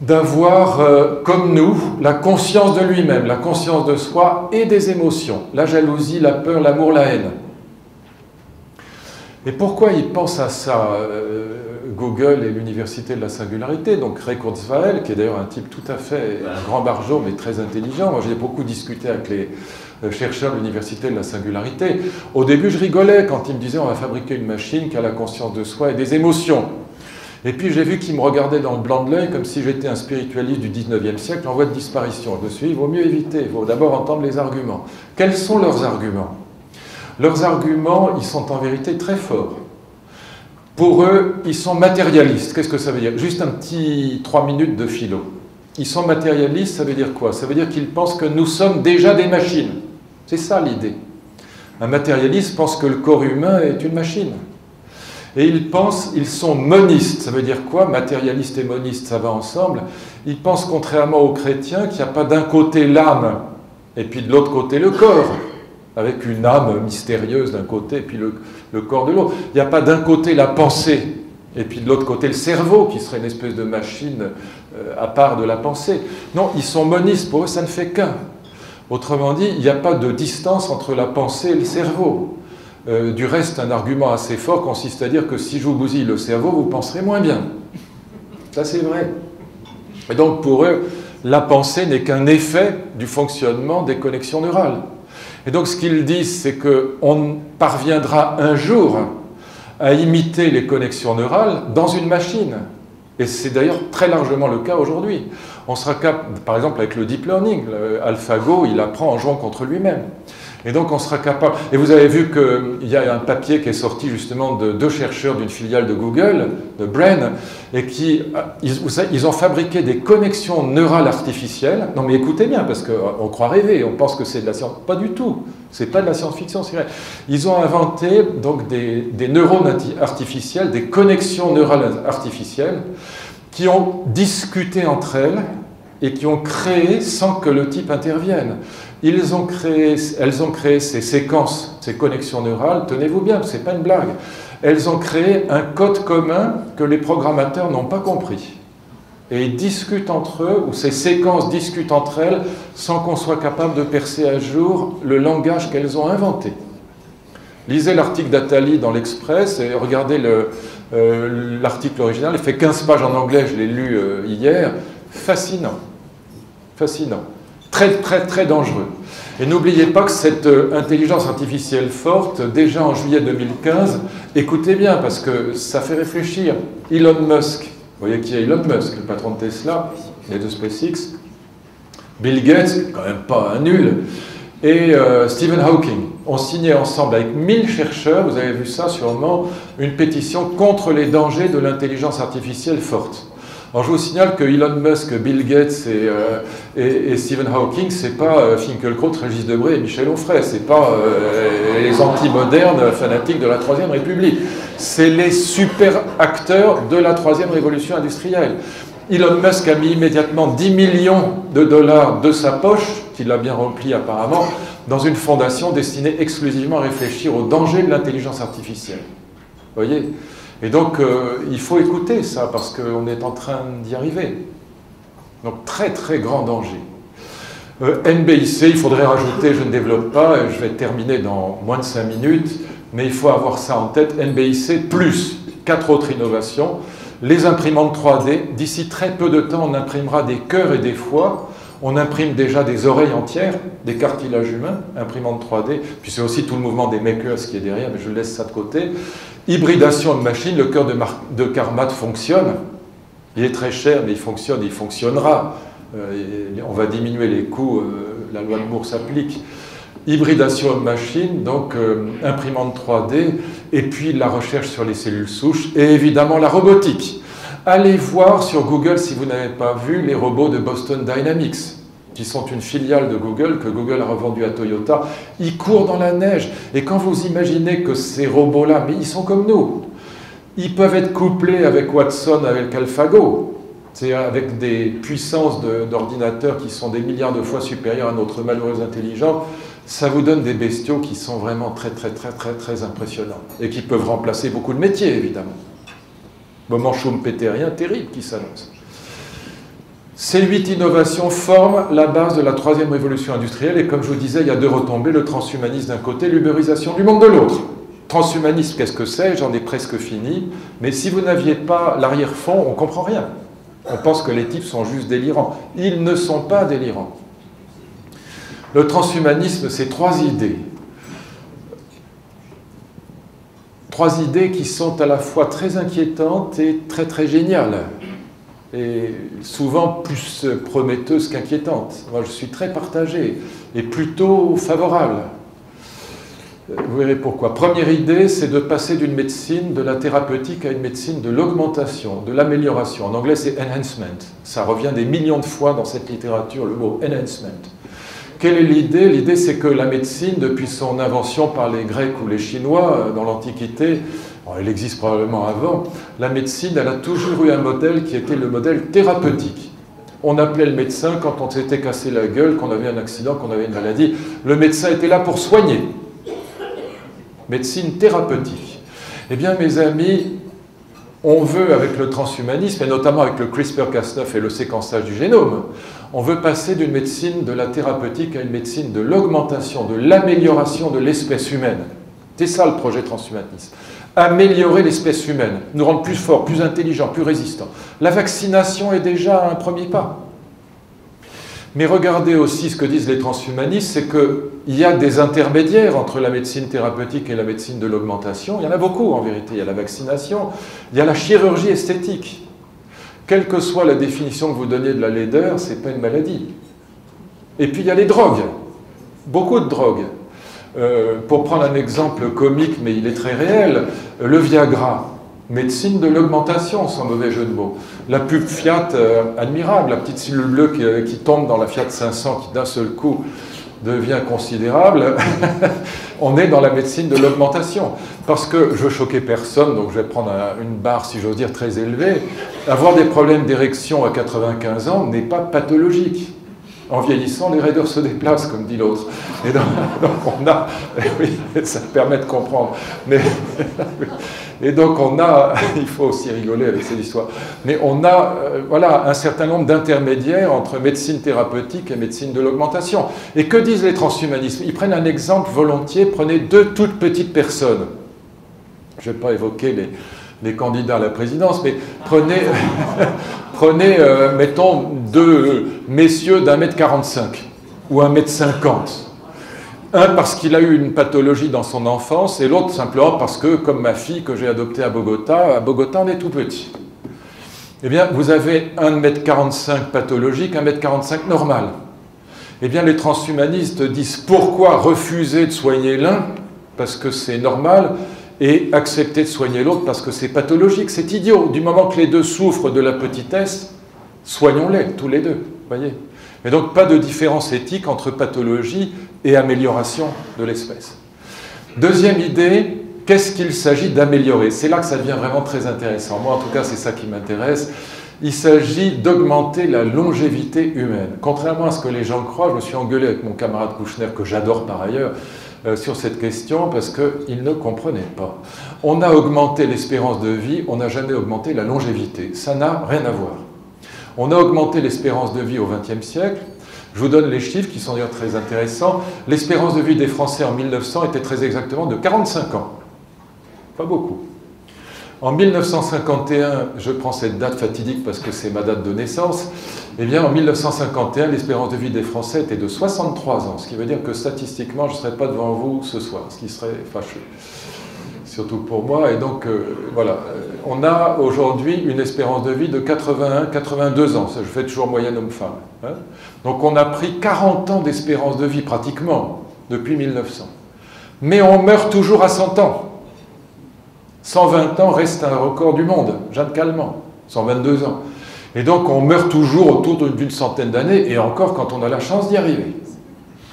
d'avoir, comme nous, la conscience de lui-même, la conscience de soi et des émotions, la jalousie, la peur, l'amour, la haine. Et pourquoi ils pensent à ça, Google et l'Université de la Singularité? Donc Ray Kurzweil, qui est d'ailleurs un type tout à fait, un grand barjot, mais très intelligent. Moi, j'ai beaucoup discuté avec les chercheurs de l'Université de la Singularité. Au début, je rigolais quand ils me disaient on va fabriquer une machine qui a la conscience de soi et des émotions. Et puis j'ai vu qu'ils me regardaient dans le blanc de l'œil comme si j'étais un spiritualiste du 19e siècle en voie de disparition. Je me suis dit, il vaut mieux éviter, il faut d'abord entendre les arguments. Quels sont leurs arguments? Leurs arguments, ils sont en vérité très forts. Pour eux, ils sont matérialistes. Qu'est-ce que ça veut dire? Juste un petit 3 minutes de philo. Ils sont matérialistes, ça veut dire quoi? Ça veut dire qu'ils pensent que nous sommes déjà des machines. C'est ça l'idée. Un matérialiste pense que le corps humain est une machine. Et ils sont monistes. Ça veut dire quoi? Matérialiste et moniste, ça va ensemble. Ils pensent, contrairement aux chrétiens, qu'il n'y a pas d'un côté l'âme et puis de l'autre côté le corps, avec une âme mystérieuse d'un côté et puis le corps de l'autre. Il n'y a pas d'un côté la pensée et puis de l'autre côté le cerveau, qui serait une espèce de machine à part de la pensée. Non, ils sont monistes. Pour eux, ça ne fait qu'un. Autrement dit, il n'y a pas de distance entre la pensée et le cerveau. Du reste, un argument assez fort consiste à dire que si je vous bousille le cerveau, vous penserez moins bien. Ça, c'est vrai. Et donc, pour eux, la pensée n'est qu'un effet du fonctionnement des connexions neurales. Et donc, ce qu'ils disent, c'est qu'on parviendra un jour à imiter les connexions neurales dans une machine. Et c'est d'ailleurs très largement le cas aujourd'hui. On sera capable, par exemple, avec le deep learning, AlphaGo, il apprend en jouant contre lui-même. Et donc on sera capable... Et vous avez vu qu'il y a un papier qui est sorti justement de 2 chercheurs d'une filiale de Google, de Brain, et ils ont fabriqué des connexions neurales artificielles. Non mais écoutez bien, parce qu'on croit rêver, on pense que c'est de la science. Pas du tout, c'est pas de la science-fiction, c'est vrai. Ils ont inventé donc des neurones artificiels, des connexions neurales artificielles, qui ont discuté entre elles et qui ont créé sans que le type intervienne. Elles ont créé ces séquences, ces connexions neurales, tenez-vous bien, ce n'est pas une blague. Elles ont créé un code commun que les programmateurs n'ont pas compris. Et ils discutent entre eux, ou ces séquences discutent entre elles, sans qu'on soit capable de percer à jour le langage qu'elles ont inventé. Lisez l'article d'Attali dans l'Express et regardez l'article original. Il fait 15 pages en anglais, je l'ai lu hier. Fascinant. Fascinant. Très, très, très dangereux. Et n'oubliez pas que cette intelligence artificielle forte, déjà en juillet 2015, écoutez bien, parce que ça fait réfléchir. Elon Musk, vous voyez qui est Elon Musk, le patron de Tesla et de SpaceX, Bill Gates, quand même pas un nul, et Stephen Hawking ont signé ensemble avec 1000 chercheurs, vous avez vu ça sûrement, une pétition contre les dangers de l'intelligence artificielle forte. Alors je vous signale que Elon Musk, Bill Gates et Stephen Hawking, c'est pas Finkielkraut, Régis Debray et Michel Onfray, c'est pas les anti-modernes fanatiques de la Troisième République. C'est les super acteurs de la Troisième Révolution industrielle. Elon Musk a mis immédiatement 10 millions de dollars de sa poche, qu'il a bien rempli apparemment, dans une fondation destinée exclusivement à réfléchir aux dangers de l'intelligence artificielle. Vous voyez ? Et donc, il faut écouter ça, parce qu'on est en train d'y arriver. Donc, très, très grand danger. NBIC, il faudrait rajouter, je ne développe pas, je vais terminer dans moins de 5 minutes, mais il faut avoir ça en tête, NBIC plus 4 autres innovations. Les imprimantes 3D, d'ici très peu de temps, on imprimera des cœurs et des foies. On imprime déjà des oreilles entières, des cartilages humains, imprimante 3D. Puis c'est aussi tout le mouvement des makers qui est derrière, mais je laisse ça de côté. Hybridation de machines, le cœur de Carmat fonctionne. Il est très cher, mais il fonctionne, il fonctionnera. On va diminuer les coûts, la loi de Moore s'applique. Hybridation de machines, donc imprimante 3D, et puis la recherche sur les cellules souches, et évidemment la robotique. Allez voir sur Google, si vous n'avez pas vu, les robots de Boston Dynamics, qui sont une filiale de Google, que Google a revendu à Toyota. Ils courent dans la neige, et quand vous imaginez que ces robots-là, mais ils sont comme nous, ils peuvent être couplés avec Watson, avec AlphaGo, c'est-à-dire avec des puissances d'ordinateurs qui sont des milliards de fois supérieures à notre malheureuse intelligence. Ça vous donne des bestiaux qui sont vraiment très impressionnants et qui peuvent remplacer beaucoup de métiers, évidemment. Moment schumpeterien terrible qui s'annonce. Ces 8 innovations forment la base de la 3e révolution industrielle et comme je vous disais, il y a 2 retombées, le transhumanisme d'un côté, l'ubérisation du monde de l'autre. Transhumanisme, qu'est-ce que c'est? J'en ai presque fini. Mais si vous n'aviez pas l'arrière-fond, on ne comprend rien. On pense que les types sont juste délirants. Ils ne sont pas délirants. Le transhumanisme, c'est 3 idées. 3 idées qui sont à la fois très inquiétantes et très géniales. Et souvent plus prometteuses qu'inquiétantes. Moi, je suis très partagé et plutôt favorable. Vous verrez pourquoi. Première idée, c'est de passer d'une médecine de la thérapeutique à une médecine de l'augmentation, de l'amélioration. En anglais, c'est enhancement. Ça revient des millions de fois dans cette littérature, le mot enhancement. Quelle est l'idée? L'idée, c'est que la médecine, depuis son invention par les Grecs ou les Chinois dans l'Antiquité, elle existe probablement avant, la médecine, elle a toujours eu un modèle qui était le modèle thérapeutique. On appelait le médecin quand on s'était cassé la gueule, qu'on avait un accident, qu'on avait une maladie. Le médecin était là pour soigner. Médecine thérapeutique. Eh bien, mes amis, on veut, avec le transhumanisme, et notamment avec le CRISPR-Cas9 et le séquençage du génome, on veut passer d'une médecine de la thérapeutique à une médecine de l'augmentation, de l'amélioration de l'espèce humaine. C'est ça le projet transhumaniste. Améliorer l'espèce humaine, nous rendre plus forts, plus intelligents, plus résistants. La vaccination est déjà un premier pas. Mais regardez aussi ce que disent les transhumanistes, c'est qu'il y a des intermédiaires entre la médecine thérapeutique et la médecine de l'augmentation. Il y en a beaucoup en vérité. Il y a la vaccination, il y a la chirurgie esthétique. Quelle que soit la définition que vous donniez de la laideur, ce n'est pas une maladie. Et puis il y a les drogues, beaucoup de drogues. Pour prendre un exemple comique, mais il est très réel, le Viagra. Médecine de l'augmentation, sans mauvais jeu de mots. La pub Fiat, admirable, la petite cellule bleue qui tombe dans la Fiat 500, qui d'un seul coup devient considérable. On est dans la médecine de l'augmentation. Parce que, je veux choquer personne, donc je vais prendre une barre, si j'ose dire, très élevée. Avoir des problèmes d'érection à 95 ans n'est pas pathologique. En vieillissant, les raideurs se déplacent, comme dit l'autre. Et donc on a... Oui, ça permet de comprendre. Mais... Et donc on a, il faut aussi rigoler avec cette histoire, mais on a voilà, un certain nombre d'intermédiaires entre médecine thérapeutique et médecine de l'augmentation. Et que disent les transhumanistes? Ils prennent un exemple volontiers, prenez 2 toutes petites personnes. Je ne vais pas évoquer les candidats à la présidence, mais prenez, mettons, 2 messieurs d'1,45 m ou 1,50 m. Un parce qu'il a eu une pathologie dans son enfance et l'autre simplement parce que, comme ma fille que j'ai adoptée à Bogota on est tout petit. Eh bien, vous avez 1,45 m pathologique, 1,45 m normal. Eh bien, les transhumanistes disent pourquoi refuser de soigner l'un parce que c'est normal et accepter de soigner l'autre parce que c'est pathologique. C'est idiot. Du moment que les 2 souffrent de la petitesse, soignons-les, tous les 2. Voyez. Et donc, pas de différence éthique entre pathologie et amélioration de l'espèce. Deuxième idée, qu'est-ce qu'il s'agit d'améliorer? C'est là que ça devient vraiment très intéressant. Moi, en tout cas, c'est ça qui m'intéresse. Il s'agit d'augmenter la longévité humaine. Contrairement à ce que les gens croient, je me suis engueulé avec mon camarade Kouchner, que j'adore par ailleurs, sur cette question, parce qu'il ne comprenait pas. On a augmenté l'espérance de vie, on n'a jamais augmenté la longévité. Ça n'a rien à voir. On a augmenté l'espérance de vie au XXe siècle. Je vous donne les chiffres qui sont d'ailleurs très intéressants. L'espérance de vie des Français en 1900 était très exactement de 45 ans. Pas beaucoup. En 1951, je prends cette date fatidique parce que c'est ma date de naissance, eh bien en 1951, l'espérance de vie des Français était de 63 ans, ce qui veut dire que statistiquement, je ne serais pas devant vous ce soir, ce qui serait fâcheux, surtout pour moi. Et donc, voilà, on a aujourd'hui une espérance de vie de 81-82 ans, ça je fais toujours moyenne homme-femme. Hein. Donc on a pris 40 ans d'espérance de vie pratiquement, depuis 1900. Mais on meurt toujours à 100 ans. 120 ans reste un record du monde, Jeanne Calment, 122 ans. Et donc on meurt toujours autour d'une centaine d'années, et encore quand on a la chance d'y arriver.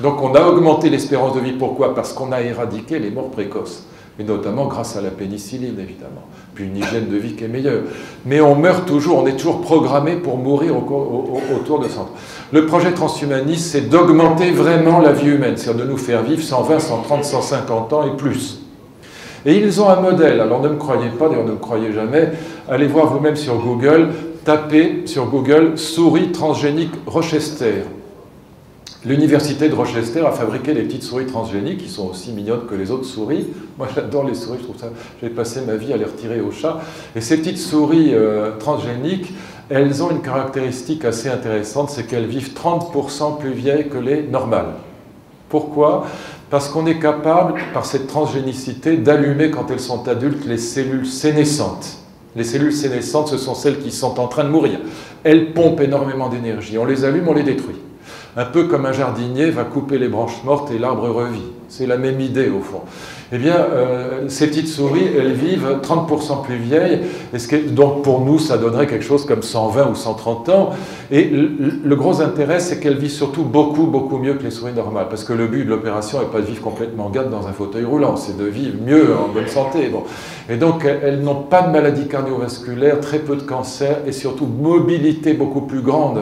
Donc on a augmenté l'espérance de vie, pourquoi? Parce qu'on a éradiqué les morts précoces, et notamment grâce à la pénicilline évidemment, puis une hygiène de vie qui est meilleure. Mais on meurt toujours, on est toujours programmé pour mourir autour de 100 ans. Le projet transhumaniste, c'est d'augmenter vraiment la vie humaine, c'est-à-dire de nous faire vivre 120, 130, 150 ans et plus. Et ils ont un modèle, alors ne me croyez pas, d'ailleurs ne me croyez jamais, allez voir vous-même sur Google, tapez sur Google « souris transgéniques Rochester ». L'université de Rochester a fabriqué des petites souris transgéniques qui sont aussi mignonnes que les autres souris. Moi j'adore les souris, je trouve ça, j'ai passé ma vie à les retirer au chat. Et ces petites souris transgéniques, elles ont une caractéristique assez intéressante, c'est qu'elles vivent 30% plus vieilles que les normales. Pourquoi ? Parce qu'on est capable, par cette transgénicité, d'allumer, quand elles sont adultes, les cellules sénescentes. Les cellules sénescentes, ce sont celles qui sont en train de mourir. Elles pompent énormément d'énergie. On les allume, on les détruit. Un peu comme un jardinier va couper les branches mortes et l'arbre revit. C'est la même idée, au fond. Eh bien, ces petites souris, elles vivent 30% plus vieilles. Donc, pour nous, ça donnerait quelque chose comme 120 ou 130 ans. Et le gros intérêt, c'est qu'elles vivent surtout beaucoup, beaucoup mieux que les souris normales. Parce que le but de l'opération n'est pas de vivre complètement gâte dans un fauteuil roulant, c'est de vivre mieux, en bonne santé. Bon. Et donc, elles n'ont pas de maladie cardiovasculaire, très peu de cancer, et surtout mobilité beaucoup plus grande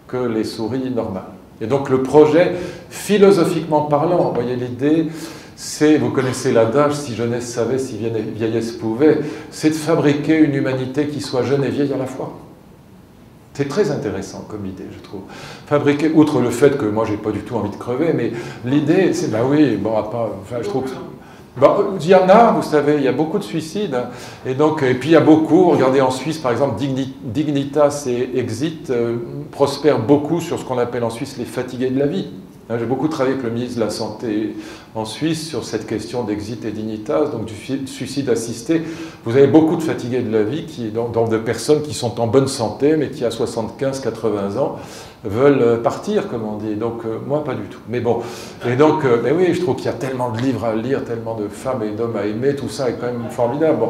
que les souris normales. Et donc, le projet, philosophiquement parlant, vous voyez l'idée, c'est, vous connaissez l'adage, si jeunesse savait, si vieillesse pouvait, c'est de fabriquer une humanité qui soit jeune et vieille à la fois. C'est très intéressant comme idée, je trouve. Fabriquer, outre le fait que moi, j'ai pas du tout envie de crever, mais l'idée, c'est, ben oui, bon, enfin, je trouve que... Bon, il y en a, vous savez, il y a beaucoup de suicides. Et puis il y a beaucoup, regardez en Suisse, par exemple, Dignitas et Exit prospèrent beaucoup sur ce qu'on appelle en Suisse les fatigués de la vie. J'ai beaucoup travaillé avec le ministre de la Santé en Suisse sur cette question d'Exit et Dignitas, donc du suicide assisté. Vous avez beaucoup de fatigués de la vie, donc de personnes qui sont en bonne santé, mais qui à 75-80 ans veulent partir, comme on dit. Donc moi, pas du tout. Mais bon, et donc, mais oui, je trouve qu'il y a tellement de livres à lire, tellement de femmes et d'hommes à aimer, tout ça est quand même formidable. Bon.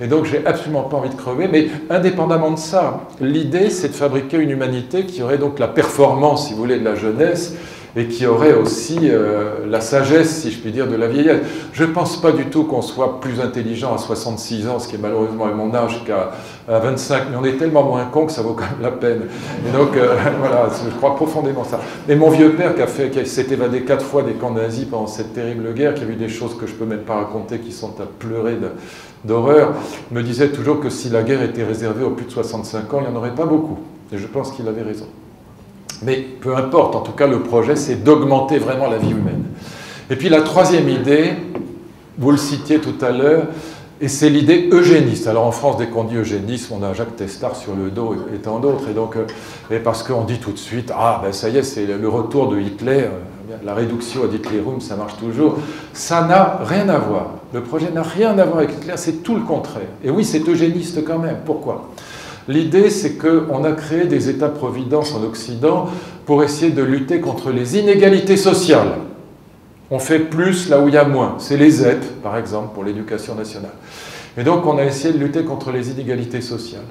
Et donc, j'ai absolument pas envie de crever, mais indépendamment de ça, l'idée, c'est de fabriquer une humanité qui aurait donc la performance, si vous voulez, de la jeunesse, et qui aurait aussi la sagesse, si je puis dire, de la vieillesse. Je ne pense pas du tout qu'on soit plus intelligent à 66 ans, ce qui est malheureusement à mon âge, qu'à 25, mais on est tellement moins con que ça vaut quand même la peine. Et donc, voilà, je crois profondément ça. Et mon vieux père, qui s'est évadé 4 fois des camps nazis pendant cette terrible guerre, qui a vu des choses que je ne peux même pas raconter, qui sont à pleurer d'horreur, me disait toujours que si la guerre était réservée aux plus de 65 ans, il n'y en aurait pas beaucoup. Et je pense qu'il avait raison. Mais peu importe, en tout cas, le projet, c'est d'augmenter vraiment la vie humaine. Et puis la troisième idée, vous le citiez tout à l'heure, et c'est l'idée eugéniste. Alors en France, dès qu'on dit eugénisme, on a Jacques Testard sur le dos et tant d'autres. Et donc, parce qu'on dit tout de suite, ah ben ça y est, c'est le retour de Hitler, la réduction ad Hitlerum, ça marche toujours. Ça n'a rien à voir. Le projet n'a rien à voir avec Hitler, c'est tout le contraire. Et oui, c'est eugéniste quand même. Pourquoi ? L'idée, c'est qu'on a créé des États-providence en Occident pour essayer de lutter contre les inégalités sociales. On fait plus là où il y a moins. C'est les ZEP, par exemple, pour l'éducation nationale. Et donc, on a essayé de lutter contre les inégalités sociales.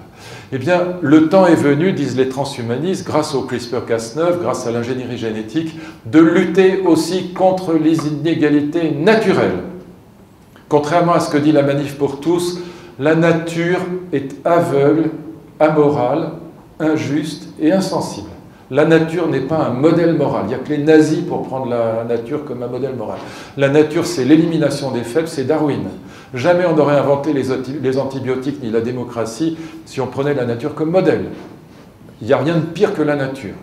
Eh bien, le temps est venu, disent les transhumanistes, grâce au CRISPR-Cas9, grâce à l'ingénierie génétique, de lutter aussi contre les inégalités naturelles. Contrairement à ce que dit la Manif pour tous, la nature est aveugle, amorale, injuste et insensible. La nature n'est pas un modèle moral. Il n'y a que les nazis pour prendre la nature comme un modèle moral. La nature, c'est l'élimination des faibles, c'est Darwin. Jamais on n'aurait inventé les antibiotiques ni la démocratie si on prenait la nature comme modèle. Il n'y a rien de pire que la nature.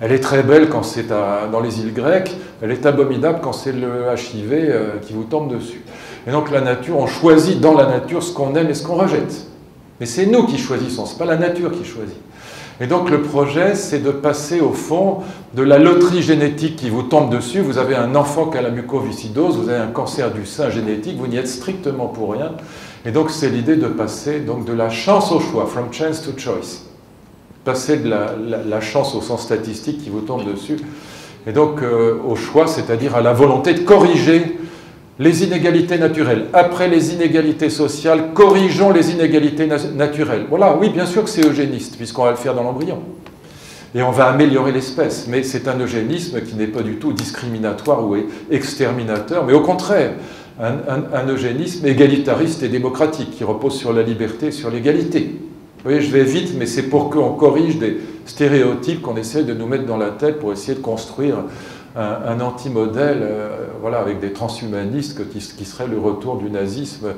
Elle est très belle quand c'est dans les îles grecques, elle est abominable quand c'est le HIV qui vous tombe dessus. Et donc la nature, on choisit dans la nature ce qu'on aime et ce qu'on rejette. Mais c'est nous qui choisissons, ce n'est pas la nature qui choisit. Et donc le projet, c'est de passer au fond de la loterie génétique qui vous tombe dessus. Vous avez un enfant qui a la mucoviscidose, vous avez un cancer du sein génétique, vous n'y êtes strictement pour rien. Et donc c'est l'idée de passer donc, de la chance au choix, from chance to choice. Passer de la chance au sens statistique qui vous tombe dessus. Et donc au choix, c'est-à-dire à la volonté de corriger les inégalités naturelles. Après les inégalités sociales, corrigeons les inégalités naturelles. Voilà, oui, bien sûr que c'est eugéniste, puisqu'on va le faire dans l'embryon. Et on va améliorer l'espèce. Mais c'est un eugénisme qui n'est pas du tout discriminatoire ou exterminateur, mais au contraire, un eugénisme égalitariste et démocratique, qui repose sur la liberté et sur l'égalité. Vous voyez, je vais vite, mais c'est pour qu'on corrige des stéréotypes qu'on essaie de nous mettre dans la tête pour essayer de construire un anti-modèle, voilà, avec des transhumanistes qui serait le retour du nazisme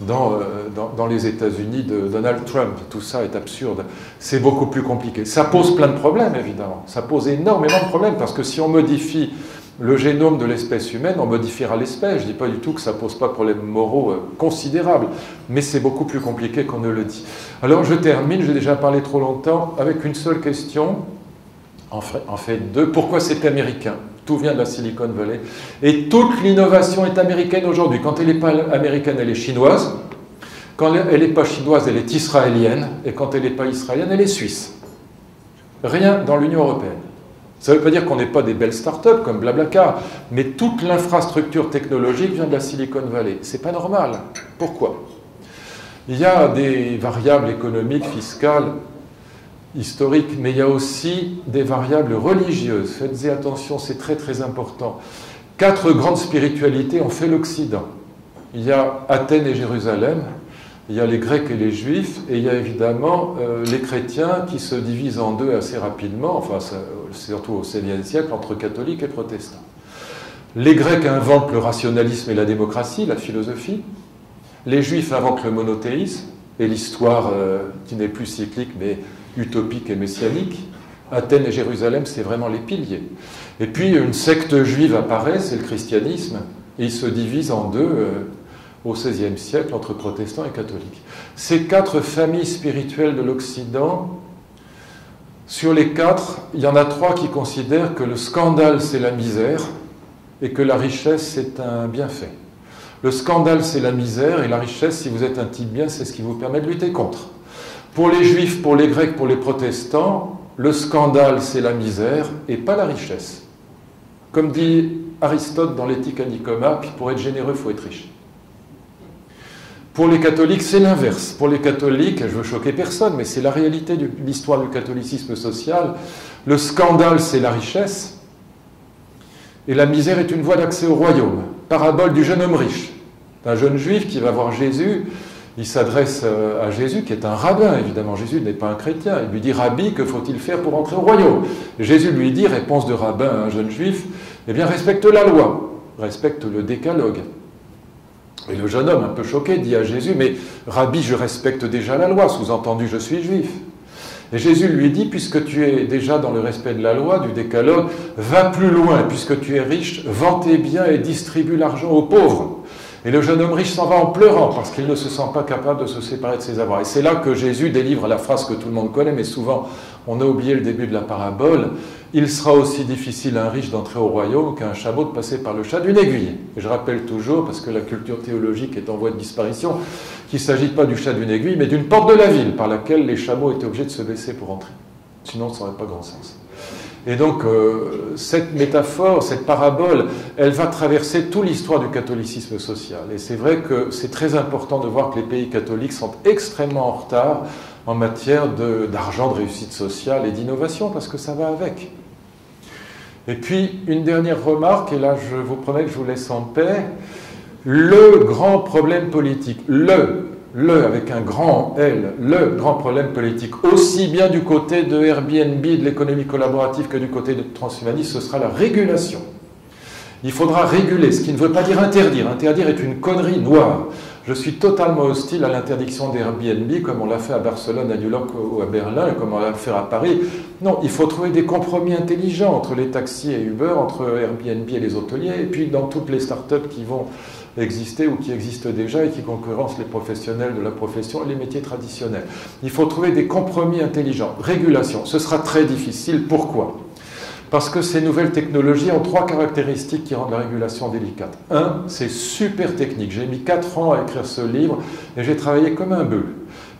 dans les États-Unis de Donald Trump. Tout ça est absurde. C'est beaucoup plus compliqué. Ça pose plein de problèmes, évidemment. Ça pose énormément de problèmes, parce que si on modifie le génome de l'espèce humaine, on modifiera l'espèce. Je ne dis pas du tout que ça ne pose pas de problèmes moraux considérables, mais c'est beaucoup plus compliqué qu'on ne le dit. Alors je termine, j'ai déjà parlé trop longtemps, avec une seule question, en fait deux. Pourquoi c'est américain ? Tout vient de la Silicon Valley. Et toute l'innovation est américaine aujourd'hui. Quand elle n'est pas américaine, elle est chinoise. Quand elle n'est pas chinoise, elle est israélienne. Et quand elle n'est pas israélienne, elle est suisse. Rien dans l'Union européenne. Ça ne veut pas dire qu'on n'est pas des belles start-up comme Blablacar, mais toute l'infrastructure technologique vient de la Silicon Valley. C'est pas normal. Pourquoi? Il y a des variables économiques, fiscales, historiques, mais il y a aussi des variables religieuses. Faites-y attention, c'est très très important. 4 grandes spiritualités ont fait l'Occident. Il y a Athènes et Jérusalem, il y a les Grecs et les Juifs, et il y a évidemment les chrétiens qui se divisent en deux assez rapidement, enfin surtout au XVIe siècle, entre catholiques et protestants. Les Grecs inventent le rationalisme et la démocratie, la philosophie. Les Juifs inventent le monothéisme et l'histoire qui n'est plus cyclique mais utopique et messianique. Athènes et Jérusalem, c'est vraiment les piliers. Et puis une secte juive apparaît, c'est le christianisme, et il se divise en deux au XVIe siècle entre protestants et catholiques. Ces 4 familles spirituelles de l'Occident, sur les 4, il y en a 3 qui considèrent que le scandale c'est la misère et que la richesse c'est un bienfait. Le scandale c'est la misère et la richesse, si vous êtes un type bien, c'est ce qui vous permet de lutter contre. Pour les juifs, pour les grecs, pour les protestants, le scandale c'est la misère et pas la richesse. Comme dit Aristote dans l'Éthique à Nicomaque, pour être généreux, il faut être riche. Pour les catholiques, c'est l'inverse. Pour les catholiques, je veux choquer personne, mais c'est la réalité de l'histoire du catholicisme social. Le scandale, c'est la richesse, et la misère est une voie d'accès au royaume. Parabole du jeune homme riche. Un jeune juif qui va voir Jésus, il s'adresse à Jésus, qui est un rabbin, évidemment. Jésus n'est pas un chrétien. Il lui dit, Rabbi, que faut-il faire pour entrer au royaume? Et Jésus lui dit, réponse de rabbin à un jeune juif, eh bien, respecte la loi, respecte le décalogue. Et le jeune homme, un peu choqué, dit à Jésus, mais Rabbi, je respecte déjà la loi, sous-entendu, je suis juif. Et Jésus lui dit, puisque tu es déjà dans le respect de la loi, du décalogue, va plus loin, puisque tu es riche, vends tes biens et distribue l'argent aux pauvres. Et le jeune homme riche s'en va en pleurant, parce qu'il ne se sent pas capable de se séparer de ses avoirs. Et c'est là que Jésus délivre la phrase que tout le monde connaît, mais souvent on a oublié le début de la parabole. Il sera aussi difficile à un riche d'entrer au royaume qu'à un chameau de passer par le chat d'une aiguille. Et je rappelle toujours, parce que la culture théologique est en voie de disparition, qu'il ne s'agit pas du chat d'une aiguille, mais d'une porte de la ville par laquelle les chameaux étaient obligés de se baisser pour entrer. Sinon, ça n'aurait pas grand sens. Et donc, cette métaphore, cette parabole, elle va traverser toute l'histoire du catholicisme social. Et c'est vrai que c'est très important de voir que les pays catholiques sont extrêmement en retard en matière d'argent, de réussite sociale et d'innovation, parce que ça va avec. Et puis, une dernière remarque, et là je vous promets que je vous laisse en paix, le grand problème politique, avec un grand L, le grand problème politique, aussi bien du côté de Airbnb, de l'économie collaborative, que du côté de transhumanisme, ce sera la régulation. Il faudra réguler, ce qui ne veut pas dire interdire. Interdire est une connerie noire. Je suis totalement hostile à l'interdiction des Airbnb, comme on l'a fait à Barcelone, à New York ou à Berlin, et comme on va le faire à Paris. Non, il faut trouver des compromis intelligents entre les taxis et Uber, entre Airbnb et les hôteliers, et puis dans toutes les startups qui vont exister ou qui existent déjà et qui concurrencent les professionnels de la profession et les métiers traditionnels. Il faut trouver des compromis intelligents. Régulation, ce sera très difficile. Pourquoi ? Parce que ces nouvelles technologies ont 3 caractéristiques qui rendent la régulation délicate. 1, c'est super technique. J'ai mis 4 ans à écrire ce livre et j'ai travaillé comme un bœuf.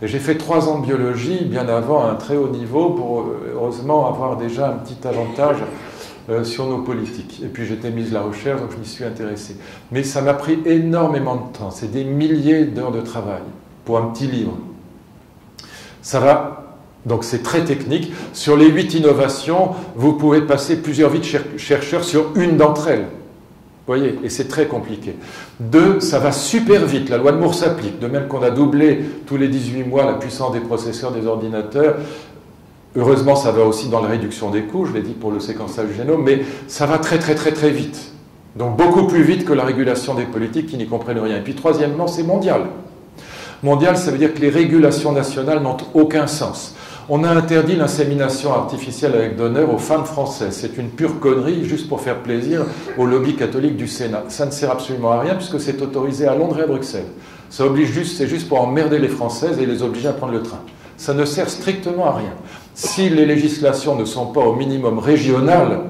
Et j'ai fait 3 ans de biologie bien avant à un très haut niveau pour heureusement avoir déjà un petit avantage sur nos politiques. Et puis j'étais mise à la recherche, donc je m'y suis intéressé. Mais ça m'a pris énormément de temps. C'est des milliers d'heures de travail pour un petit livre. Ça va... Donc c'est très technique. Sur les 8 innovations, vous pouvez passer plusieurs vies de chercheurs sur une d'entre elles. Vous voyez, et c'est très compliqué. 2, ça va super vite. La loi de Moore s'applique. De même qu'on a doublé tous les 18 mois la puissance des processeurs des ordinateurs. Heureusement, ça va aussi dans la réduction des coûts, je l'ai dit pour le séquençage du génome, mais ça va très vite. Donc beaucoup plus vite que la régulation des politiques qui n'y comprennent rien. Et puis troisièmement, c'est mondial. Mondial, ça veut dire que les régulations nationales n'ont aucun sens. On a interdit l'insémination artificielle avec donneur aux femmes françaises. C'est une pure connerie, juste pour faire plaisir au lobby catholique du Sénat. Ça ne sert absolument à rien, puisque c'est autorisé à Londres et à Bruxelles. C'est juste pour emmerder les Françaises et les obliger à prendre le train. Ça ne sert strictement à rien. Si les législations ne sont pas au minimum régionales,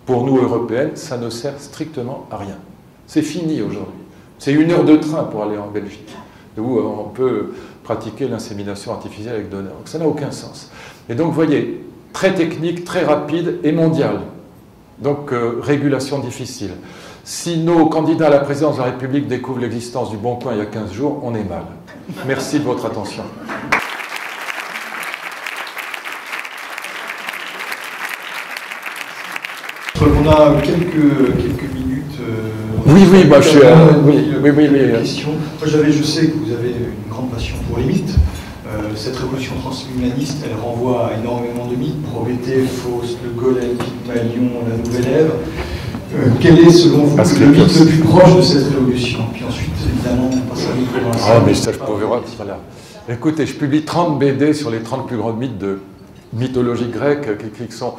pour nous, Européennes, ça ne sert strictement à rien. C'est fini aujourd'hui. C'est 1 heure de train pour aller en Belgique, où on peut pratiquer l'insémination artificielle avec donneur. Donc ça n'a aucun sens. Et donc, vous voyez, très technique, très rapide et mondial. Donc, régulation difficile. Si nos candidats à la présidence de la République découvrent l'existence du Bon Coin il y a 15 jours, on est mal. Merci de votre attention. On a quelques minutes. Oui, moi je suis. Oui. Question. Moi, je sais que vous avez une grande passion pour les mythes. Cette révolution transhumaniste, elle renvoie à énormément de mythes. Prométhée, Faust, le Golem, Pygmalion, la Nouvelle Ève. Quel est, selon vous, le mythe le plus proche de cette révolution? Puis ensuite, évidemment, on passe à l'autre pour l'instant. Ah, mais ça, je peux voir. Voilà. Écoutez, je publie 30 BD sur les 30 plus grands mythes de mythologie grecque qui sont.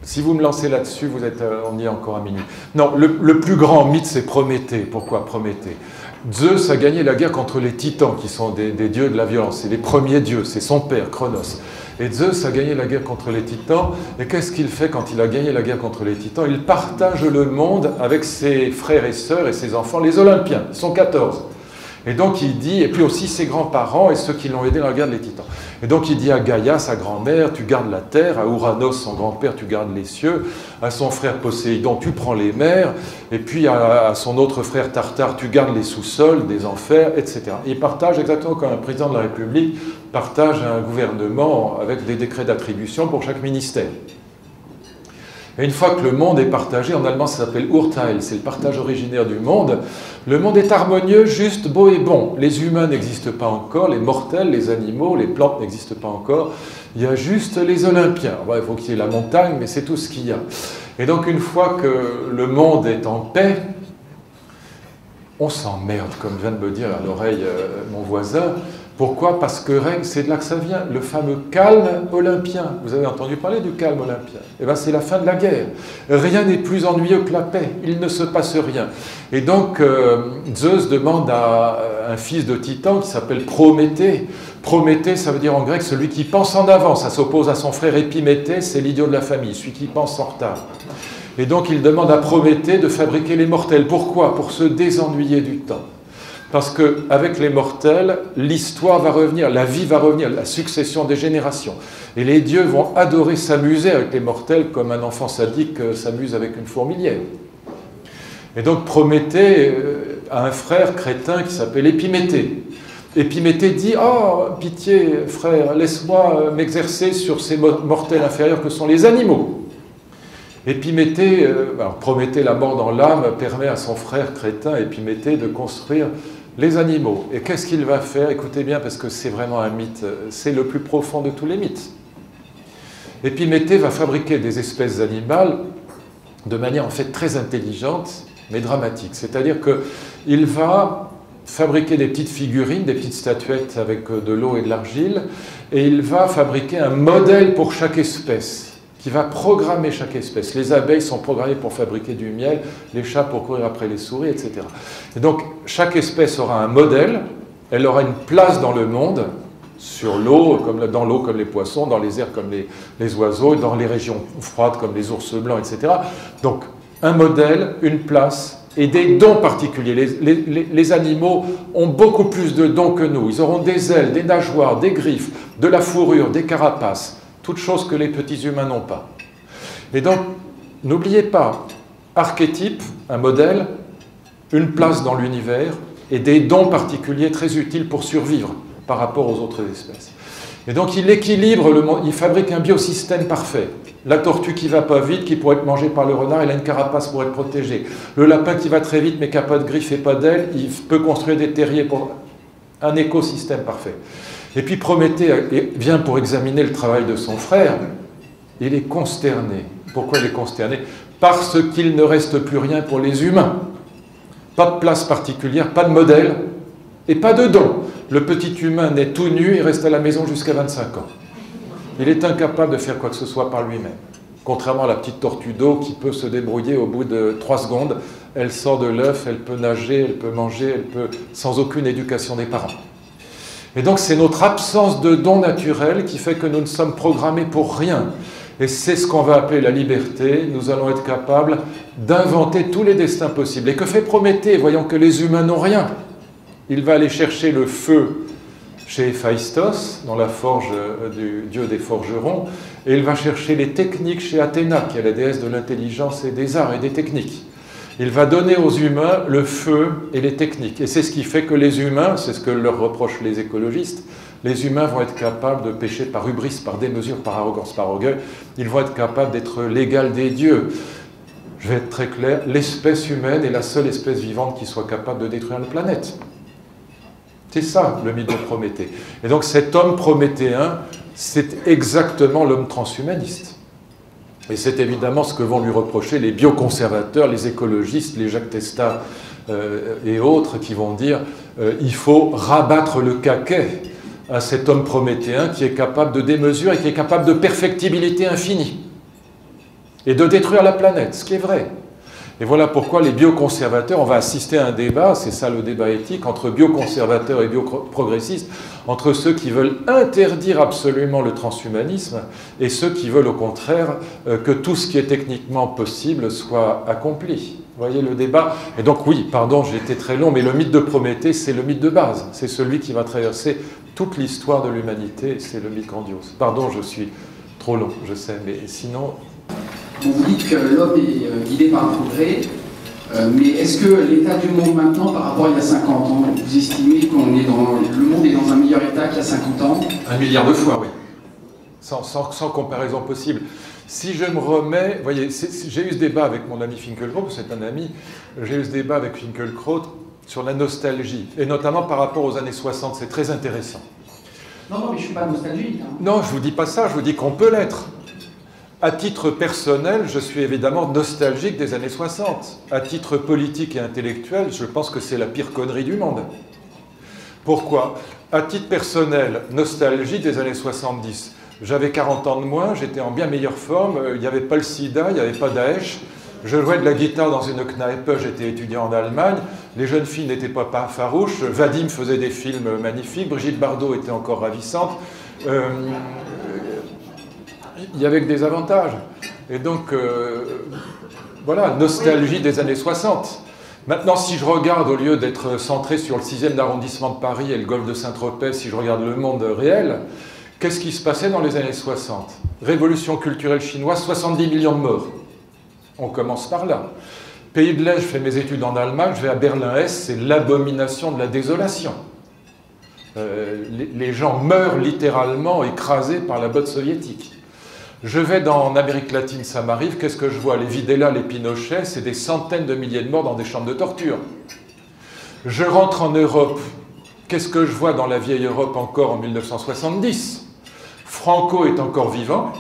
Si vous me lancez là-dessus, on y est encore à minuit. Non, le plus grand mythe, c'est Prométhée. Pourquoi Prométhée? Zeus a gagné la guerre contre les titans, qui sont des dieux de la violence. C'est les premiers dieux, c'est son père, Cronos. Et Zeus a gagné la guerre contre les titans. Et qu'est-ce qu'il fait quand il a gagné la guerre contre les titans? Il partage le monde avec ses frères et sœurs et ses enfants, les Olympiens. Ils sont 14. Et donc il dit, et puis aussi ses grands-parents et ceux qui l'ont aidé dans la guerre des titans. Et donc il dit à Gaïa, sa grand-mère, tu gardes la terre, à Ouranos, son grand-père, tu gardes les cieux, à son frère Poséidon, tu prends les mers, et puis à son autre frère Tartare, tu gardes les sous-sols des enfers, etc. Et il partage exactement comme un président de la République partage un gouvernement avec des décrets d'attribution pour chaque ministère. Et une fois que le monde est partagé, en allemand ça s'appelle Urteil, c'est le partage originaire du monde, le monde est harmonieux, juste, beau et bon. Les humains n'existent pas encore, les mortels, les animaux, les plantes n'existent pas encore, il y a juste les Olympiens. Bon, il faut qu'il y ait la montagne, mais c'est tout ce qu'il y a. Et donc une fois que le monde est en paix, on s'emmerde, comme vient de me dire à l'oreille mon voisin. Pourquoi? Parce que règne, c'est de là que ça vient, le fameux calme olympien. Vous avez entendu parler du calme olympien? Eh bien, c'est la fin de la guerre. Rien n'est plus ennuyeux que la paix. Il ne se passe rien. Et donc, Zeus demande à un fils de Titan qui s'appelle Prométhée. Prométhée, ça veut dire en grec celui qui pense en avant. Ça s'oppose à son frère Épiméthée, c'est l'idiot de la famille, celui qui pense en retard. Et donc, il demande à Prométhée de fabriquer les mortels. Pourquoi? Pour se désennuyer du temps. Parce qu'avec les mortels, l'histoire va revenir, la vie va revenir, la succession des générations. Et les dieux vont adorer s'amuser avec les mortels comme un enfant sadique s'amuse avec une fourmilière. Et donc Prométhée a un frère crétin qui s'appelle Épiméthée. Épiméthée dit « Oh, pitié, frère, laisse-moi m'exercer sur ces mortels inférieurs que sont les animaux. » Épiméthée, Prométhée, la mort dans l'âme, permet à son frère crétin, Épiméthée, de construire les animaux. Et qu'est-ce qu'il va faire? Écoutez bien, parce que c'est vraiment un mythe, c'est le plus profond de tous les mythes. Épiméthée va fabriquer des espèces animales de manière en fait très intelligente, mais dramatique. C'est-à-dire qu'il va fabriquer des petites figurines, des petites statuettes avec de l'eau et de l'argile, et il va fabriquer un modèle pour chaque espèce, qui va programmer chaque espèce. Les abeilles sont programmées pour fabriquer du miel, les chats pour courir après les souris, etc. Et donc, chaque espèce aura un modèle, elle aura une place dans le monde, sur l'eau, dans l'eau comme les poissons, dans les airs comme les oiseaux, dans les régions froides comme les ours blancs, etc. Donc, un modèle, une place et des dons particuliers. Les animaux ont beaucoup plus de dons que nous. Ils auront des ailes, des nageoires, des griffes, de la fourrure, des carapaces, toutes choses que les petits humains n'ont pas. Et donc, n'oubliez pas, archétype, un modèle, une place dans l'univers et des dons particuliers très utiles pour survivre par rapport aux autres espèces. Et donc il équilibre le monde, il fabrique un biosystème parfait. La tortue qui va pas vite, qui pourrait être mangée par le renard, elle a une carapace pour être protégée. Le lapin qui va très vite mais qui n'a pas de griffes et pas d'ailes, il peut construire des terriers pour un écosystème parfait. Et puis Prométhée vient pour examiner le travail de son frère. Il est consterné. Pourquoi il est consterné? Parce qu'il ne reste plus rien pour les humains. Pas de place particulière, pas de modèle et pas de don. Le petit humain naît tout nu et reste à la maison jusqu'à 25 ans. Il est incapable de faire quoi que ce soit par lui-même. Contrairement à la petite tortue d'eau qui peut se débrouiller au bout de 3 secondes. Elle sort de l'œuf, elle peut nager, elle peut manger, elle peut sans aucune éducation des parents. Et donc c'est notre absence de don naturel qui fait que nous ne sommes programmés pour rien. Et c'est ce qu'on va appeler la liberté. Nous allons être capables d'inventer tous les destins possibles. Et que fait Prométhée, voyant que les humains n'ont rien? Il va aller chercher le feu chez Héphaïstos, dans la forge du dieu des forgerons, et il va chercher les techniques chez Athéna, qui est la déesse de l'intelligence et des arts et des techniques. Il va donner aux humains le feu et les techniques. Et c'est ce qui fait que les humains, c'est ce que leur reprochent les écologistes, les humains vont être capables de pécher par hubris, par démesure, par arrogance, par orgueil. Ils vont être capables d'être l'égal des dieux. Je vais être très clair, l'espèce humaine est la seule espèce vivante qui soit capable de détruire la planète. C'est ça, le mythe de Prométhée. Et donc cet homme prométhéen, c'est exactement l'homme transhumaniste. Et c'est évidemment ce que vont lui reprocher les bioconservateurs, les écologistes, les Jacques Testa et autres qui vont dire il faut rabattre le caquet à cet homme prométhéen qui est capable de démesure et qui est capable de perfectibilité infinie et de détruire la planète, ce qui est vrai. Et voilà pourquoi les bioconservateurs, on va assister à un débat, c'est ça le débat éthique, entre bioconservateurs et bioprogressistes, entre ceux qui veulent interdire absolument le transhumanisme et ceux qui veulent au contraire que tout ce qui est techniquement possible soit accompli. Vous voyez le débat? Et donc oui, pardon, j'ai été très long, mais le mythe de Prométhée, c'est le mythe de base. C'est celui qui va traverser toute l'histoire de l'humanité, c'est le mythe grandiose. Pardon, je suis trop long, je sais, mais sinon... Vous dites que l'homme est guidé par un progrès, mais est-ce que l'état du monde maintenant par rapport à il y a 50 ans, vous estimez que le monde est dans un meilleur état qu'il y a 50 ans? 1 milliard de fois, oui. Sans comparaison possible. Si je me remets, vous voyez, j'ai eu ce débat avec mon ami Finkielkraut, c'est un ami, j'ai eu ce débat avec Finkielkraut sur la nostalgie, et notamment par rapport aux années 60, c'est très intéressant. Non, mais je ne suis pas nostalgique. Hein. Non, je ne vous dis pas ça, je vous dis qu'on peut l'être. À titre personnel, je suis évidemment nostalgique des années 60. À titre politique et intellectuel, je pense que c'est la pire connerie du monde. Pourquoi? À titre personnel, nostalgie des années 70. J'avais 40 ans de moins, j'étais en bien meilleure forme, il n'y avait pas le sida, il n'y avait pas Daesh. Je jouais de la guitare dans une Kneipe, j'étais étudiant en Allemagne. Les jeunes filles n'étaient pas farouches. Vadim faisait des films magnifiques, Brigitte Bardot était encore ravissante. Il y avait que des avantages. Et donc, voilà, nostalgie des années 60. Maintenant, si je regarde, au lieu d'être centré sur le 6e arrondissement de Paris et le golfe de Saint-Tropez, si je regarde le monde réel, qu'est-ce qui se passait dans les années 60? Révolution culturelle chinoise, 70 millions de morts. On commence par là. Pays de l'Est, je fais mes études en Allemagne, je vais à Berlin-Est, c'est l'abomination de la désolation. Les gens meurent littéralement écrasés par la botte soviétique. Je vais en Amérique latine, ça m'arrive, qu'est-ce que je vois? Les Videla, les Pinochet, c'est des centaines de milliers de morts dans des chambres de torture. Je rentre en Europe, qu'est-ce que je vois dans la vieille Europe encore en 1970? Franco est encore vivant,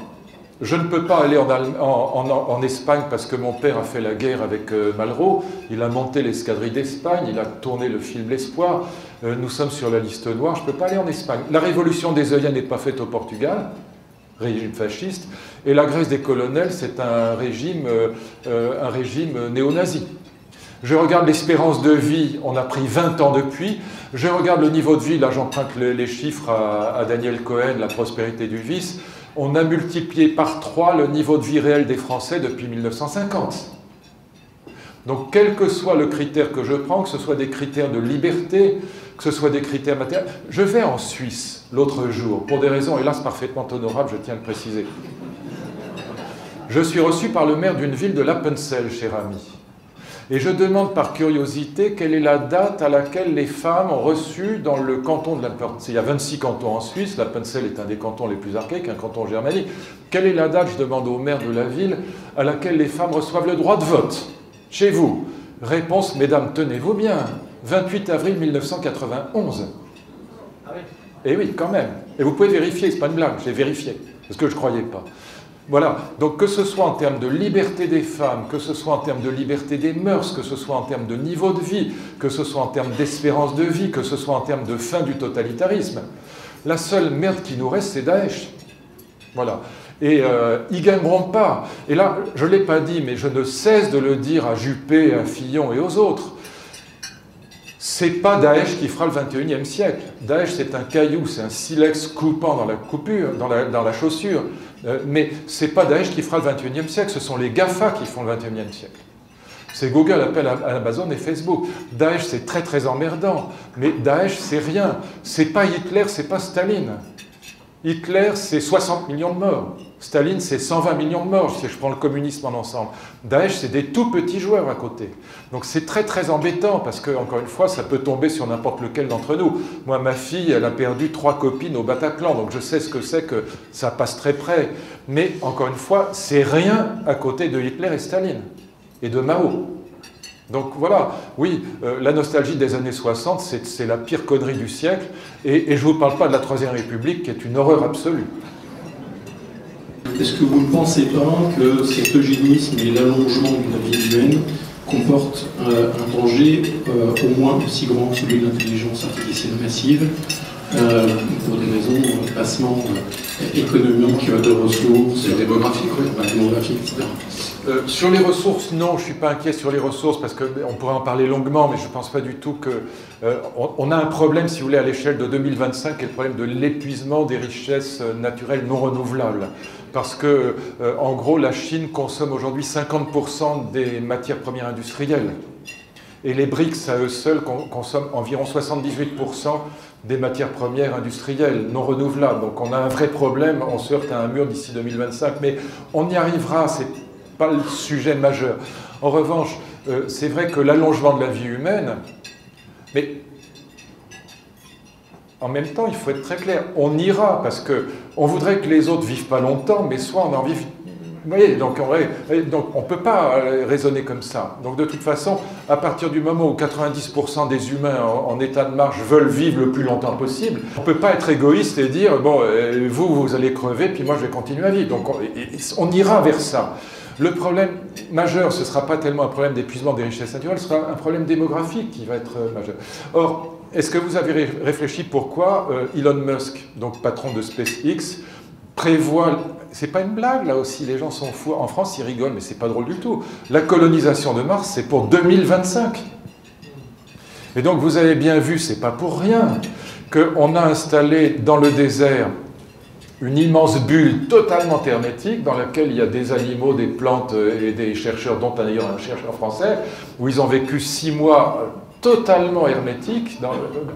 Je ne peux pas aller en Espagne parce que mon père a fait la guerre avec Malraux. Il a monté l'escadrille d'Espagne, il a tourné le film L'Espoir. Nous sommes sur la liste noire, je ne peux pas aller en Espagne. La révolution des œillets n'est pas faite au Portugal, régime fasciste, et la Grèce des colonels, c'est un régime néo-nazi. Je regarde l'espérance de vie, on a pris 20 ans depuis. Je regarde le niveau de vie, là j'emprunte les chiffres à Daniel Cohen, La prospérité du vice. On a multiplié par 3 le niveau de vie réel des Français depuis 1950. Donc quel que soit le critère que je prends, que ce soit des critères de liberté, que ce soit des critères matériels... Je vais en Suisse l'autre jour, pour des raisons, hélas, parfaitement honorables, je tiens à le préciser. Je suis reçu par le maire d'une ville de l'Appenzell, cher ami. Et je demande par curiosité quelle est la date à laquelle les femmes ont reçu dans le canton de l'Appenzell. Il y a 26 cantons en Suisse, l'Appenzell est un des cantons les plus archaïques, un canton germanique. Quelle est la date, je demande au maire de la ville, à laquelle les femmes reçoivent le droit de vote chez vous? Réponse, mesdames, tenez-vous bien, 28 avril 1991. Ah oui. Et oui, quand même. Et vous pouvez vérifier, c'est pas une blague, j'ai vérifié, parce que je ne croyais pas. Voilà, donc que ce soit en termes de liberté des femmes, que ce soit en termes de liberté des mœurs, que ce soit en termes de niveau de vie, que ce soit en termes d'espérance de vie, que ce soit en termes de fin du totalitarisme, la seule merde qui nous reste, c'est Daesh. Voilà. Et ils ne gagneront pas. Et là, je ne l'ai pas dit, mais je ne cesse de le dire à Juppé, à Fillon et aux autres. C'est pas Daesh qui fera le 21e siècle. Daesh, c'est un caillou, c'est un silex coupant dans la coupure, dans la chaussure. Mais c'est pas Daesh qui fera le 21e siècle, ce sont les GAFA qui font le 21e siècle. C'est Google, Apple, Amazon et Facebook. Daesh, c'est très très emmerdant. Mais Daesh, c'est rien. C'est pas Hitler, c'est pas Staline. Hitler, c'est 60 millions de morts. Staline, c'est 120 millions de morts, si je prends le communisme en ensemble. Daesh, c'est des tout petits joueurs à côté. Donc c'est très très embêtant, parce que, encore une fois, ça peut tomber sur n'importe lequel d'entre nous. Moi, ma fille, elle a perdu 3 copines au Bataclan, donc je sais ce que c'est que ça passe très près. Mais, encore une fois, c'est rien à côté de Hitler et Staline, et de Mao. Donc voilà, oui, la nostalgie des années 60, c'est la pire connerie du siècle, et je ne vous parle pas de la Troisième République, qui est une horreur absolue. Est-ce que vous ne pensez pas que cet eugénisme et l'allongement de la vie humaine comportent un danger au moins aussi grand que celui de l'intelligence artificielle massive, pour des raisons bassement économiques, de ressources, démographiques, etc. Sur les ressources, non, je ne suis pas inquiet sur les ressources, parce qu'on pourrait en parler longuement, mais je ne pense pas du tout que... on a un problème, si vous voulez, à l'échelle de 2025, qui est le problème de l'épuisement des richesses naturelles non renouvelables. Parce que, en gros, la Chine consomme aujourd'hui 50% des matières premières industrielles. Et les BRICS, à eux seuls, consomment environ 78% des matières premières industrielles non renouvelables. Donc on a un vrai problème, on se heurte à un mur d'ici 2025, mais on y arrivera, c'est pas le sujet majeur. En revanche, c'est vrai que l'allongement de la vie humaine, mais en même temps, il faut être très clair, on ira, parce qu'on voudrait que les autres vivent pas longtemps, mais soit on en vive... Vous voyez, donc on ne peut pas raisonner comme ça. Donc de toute façon, à partir du moment où 90% des humains en état de marche veulent vivre le plus longtemps possible, on ne peut pas être égoïste et dire, bon, vous allez crever, puis moi je vais continuer à vivre. Donc on ira vers ça. Le problème majeur, ce ne sera pas tellement un problème d'épuisement des richesses naturelles, ce sera un problème démographique qui va être majeur. Or, est-ce que vous avez réfléchi pourquoi Elon Musk, donc patron de SpaceX, prévoit... C'est pas une blague, là aussi, les gens sont fous. En France, ils rigolent, mais c'est pas drôle du tout. La colonisation de Mars, c'est pour 2025. Et donc, vous avez bien vu, c'est pas pour rien qu'on a installé dans le désert une immense bulle totalement hermétique dans laquelle il y a des animaux, des plantes et des chercheurs, dont d'ailleurs un chercheur français, où ils ont vécu 6 mois totalement hermétiques,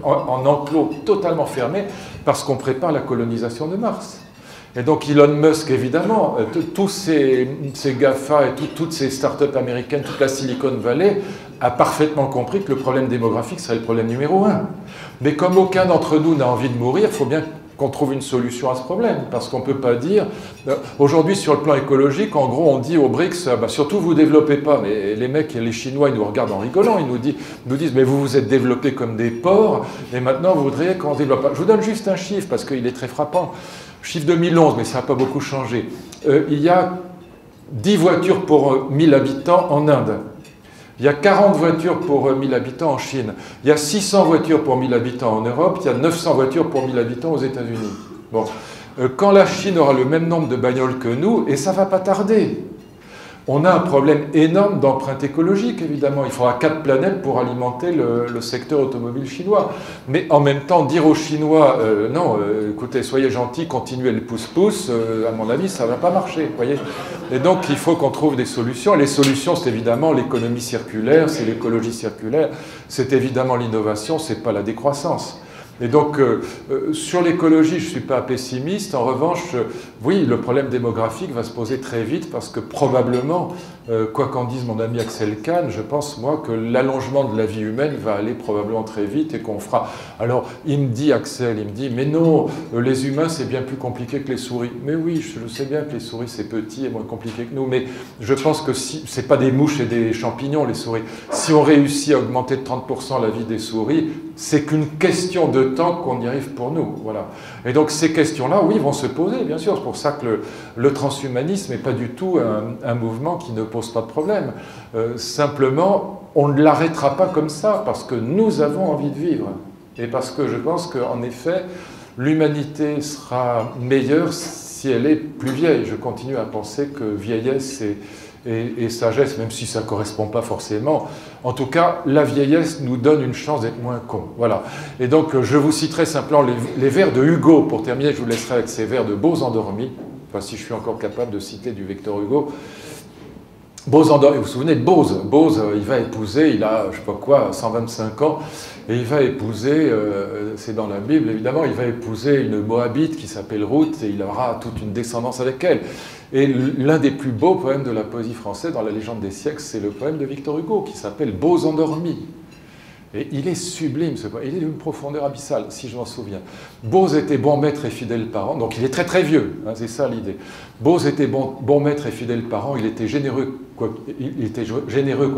en enclos totalement fermés, parce qu'on prépare la colonisation de Mars. Et donc Elon Musk, évidemment, tous ces GAFA et toutes ces startups américaines, toute la Silicon Valley, a parfaitement compris que le problème démographique serait le problème numéro 1. Mais comme aucun d'entre nous n'a envie de mourir, il faut bien qu'on trouve une solution à ce problème, parce qu'on ne peut pas dire... Aujourd'hui, sur le plan écologique, en gros, on dit aux BRICS, surtout vous ne développez pas, mais les mecs, les Chinois, ils nous regardent en rigolant, ils nous disent, mais vous vous êtes développés comme des porcs, et maintenant vous voudriez qu'on ne développe pas. Je vous donne juste un chiffre, parce qu'il est très frappant. Chiffre 2011, mais ça n'a pas beaucoup changé. Il y a 10 voitures pour 1000 habitants en Inde. Il y a 40 voitures pour 1000 habitants en Chine. Il y a 600 voitures pour 1000 habitants en Europe. Il y a 900 voitures pour 1000 habitants aux États-Unis. Bon. Quand la Chine aura le même nombre de bagnoles que nous, et ça ne va pas tarder, on a un problème énorme d'empreinte écologique, évidemment. Il faudra 4 planètes pour alimenter le secteur automobile chinois. Mais en même temps, dire aux Chinois, non, écoutez, soyez gentils, continuez le pouce-pouce, à mon avis, ça ne va pas marcher, vous voyez. Et donc, il faut qu'on trouve des solutions. Et les solutions, c'est évidemment l'économie circulaire, c'est l'écologie circulaire, c'est évidemment l'innovation, ce n'est pas la décroissance. Et donc, sur l'écologie, je ne suis pas pessimiste. En revanche, oui, le problème démographique va se poser très vite parce que probablement, quoi qu'en dise mon ami Axel Kahn, je pense, moi, que l'allongement de la vie humaine va aller probablement très vite et qu'on fera... Alors, il me dit, Axel, il me dit, mais non, les humains, c'est bien plus compliqué que les souris. Mais oui, je sais bien que les souris, c'est petit et moins compliqué que nous, mais je pense que si... c'est pas des mouches et des champignons, les souris. Si on réussit à augmenter de 30% la vie des souris, c'est qu'une question de temps qu'on y arrive pour nous. Voilà. Et donc ces questions-là, oui, vont se poser, bien sûr. C'est pour ça que le transhumanisme n'est pas du tout un mouvement qui ne pose pas de problème. Simplement, on ne l'arrêtera pas comme ça, parce que nous avons envie de vivre. Et parce que je pense qu'en effet, l'humanité sera meilleure si elle est plus vieille. Je continue à penser que vieillesse et sagesse, même si ça ne correspond pas forcément. En tout cas, la vieillesse nous donne une chance d'être moins cons. Voilà. Et donc, je vous citerai simplement les vers de Hugo. Pour terminer, je vous laisserai avec ces vers de Beaux endormis. Enfin, si je suis encore capable de citer du Victor Hugo. Beaux endormis, vous vous souvenez de Bose? Bose, il va épouser, il a, je ne sais pas quoi, 125 ans, et il va épouser, c'est dans la Bible évidemment, il va épouser une Moabite qui s'appelle Ruth, et il aura toute une descendance avec elle. Et l'un des plus beaux poèmes de la poésie française, dans la légende des siècles, c'est le poème de Victor Hugo, qui s'appelle « Beaux endormis ». Et il est sublime, ce poème. Il est d'une profondeur abyssale, si je m'en souviens. Bose était bon maître et fidèle parent, donc il est très très vieux, hein, c'est ça l'idée. Bose était bon maître et fidèle parent, il était généreux quoi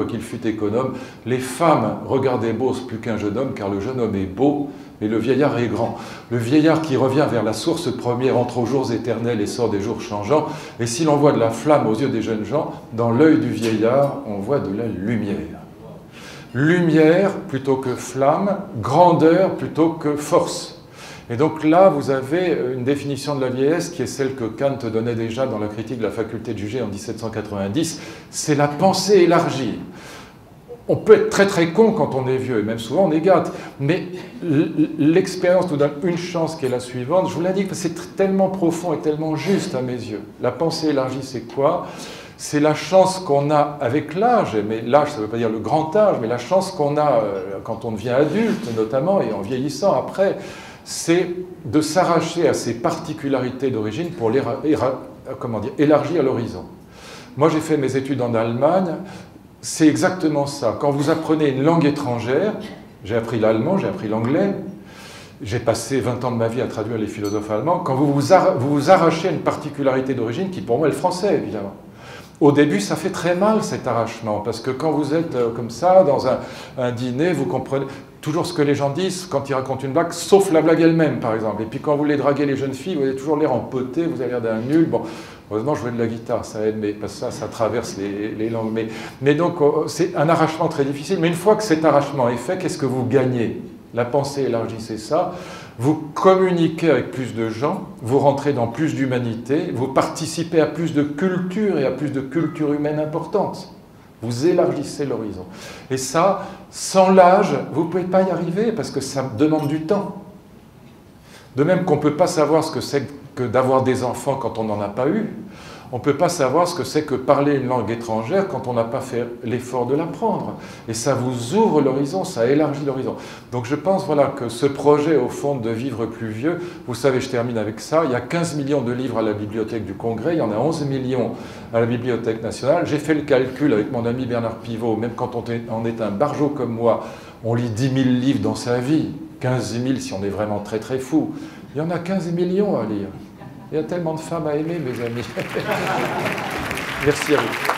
qu'il fût économe. Les femmes regardaient Bose plus qu'un jeune homme, car le jeune homme est beau, mais le vieillard est grand. Le vieillard qui revient vers la source première entre aux jours éternels et sort des jours changeants. Et si l'on voit de la flamme aux yeux des jeunes gens, dans l'œil du vieillard, on voit de la lumière. Lumière plutôt que flamme, grandeur plutôt que force. Et donc là, vous avez une définition de la vieillesse qui est celle que Kant donnait déjà dans la critique de la faculté de juger en 1790, c'est la pensée élargie. On peut être très très con quand on est vieux, et même souvent on est gâte, mais l'expérience nous donne une chance qui est la suivante. Je vous l'indique, c'est tellement profond et tellement juste à mes yeux. La pensée élargie, c'est quoi ? C'est la chance qu'on a avec l'âge, mais l'âge, ça ne veut pas dire le grand âge, mais la chance qu'on a quand on devient adulte, notamment, et en vieillissant après, c'est de s'arracher à ses particularités d'origine pour élargir l'horizon. Moi, j'ai fait mes études en Allemagne, c'est exactement ça. Quand vous apprenez une langue étrangère, j'ai appris l'allemand, j'ai appris l'anglais, j'ai passé 20 ans de ma vie à traduire les philosophes allemands, quand vous vous arrachez à une particularité d'origine qui, pour moi, est le français, évidemment. Au début, ça fait très mal cet arrachement, parce que quand vous êtes comme ça, dans un dîner, vous comprenez toujours ce que les gens disent quand ils racontent une blague, sauf la blague elle-même, par exemple. Et puis quand vous voulez draguer les jeunes filles, vous avez toujours l'air empoté, vous avez l'air d'un nul. Bon, heureusement, jouer de la guitare, ça aide, mais parce que ça traverse les langues. Mais donc, c'est un arrachement très difficile. Mais une fois que cet arrachement est fait, qu'est-ce que vous gagnez? La pensée élargie, c'est ça. Vous communiquez avec plus de gens, vous rentrez dans plus d'humanité, vous participez à plus de culture et à plus de culture humaine importante. Vous élargissez l'horizon. Et ça, sans l'âge, vous ne pouvez pas y arriver parce que ça demande du temps. De même qu'on ne peut pas savoir ce que c'est que d'avoir des enfants quand on n'en a pas eu. On ne peut pas savoir ce que c'est que parler une langue étrangère quand on n'a pas fait l'effort de l'apprendre. Et ça vous ouvre l'horizon, ça élargit l'horizon. Donc je pense voilà, que ce projet, au fond, de vivre plus vieux, vous savez, je termine avec ça, il y a 15 millions de livres à la Bibliothèque du Congrès, il y en a 11 millions à la Bibliothèque nationale. J'ai fait le calcul avec mon ami Bernard Pivot, même quand on est un barjot comme moi, on lit 10 000 livres dans sa vie, 15 000 si on est vraiment très très fou. Il y en a 15 millions à lire. Il y a tellement de femmes à aimer, mes amis. Merci à vous.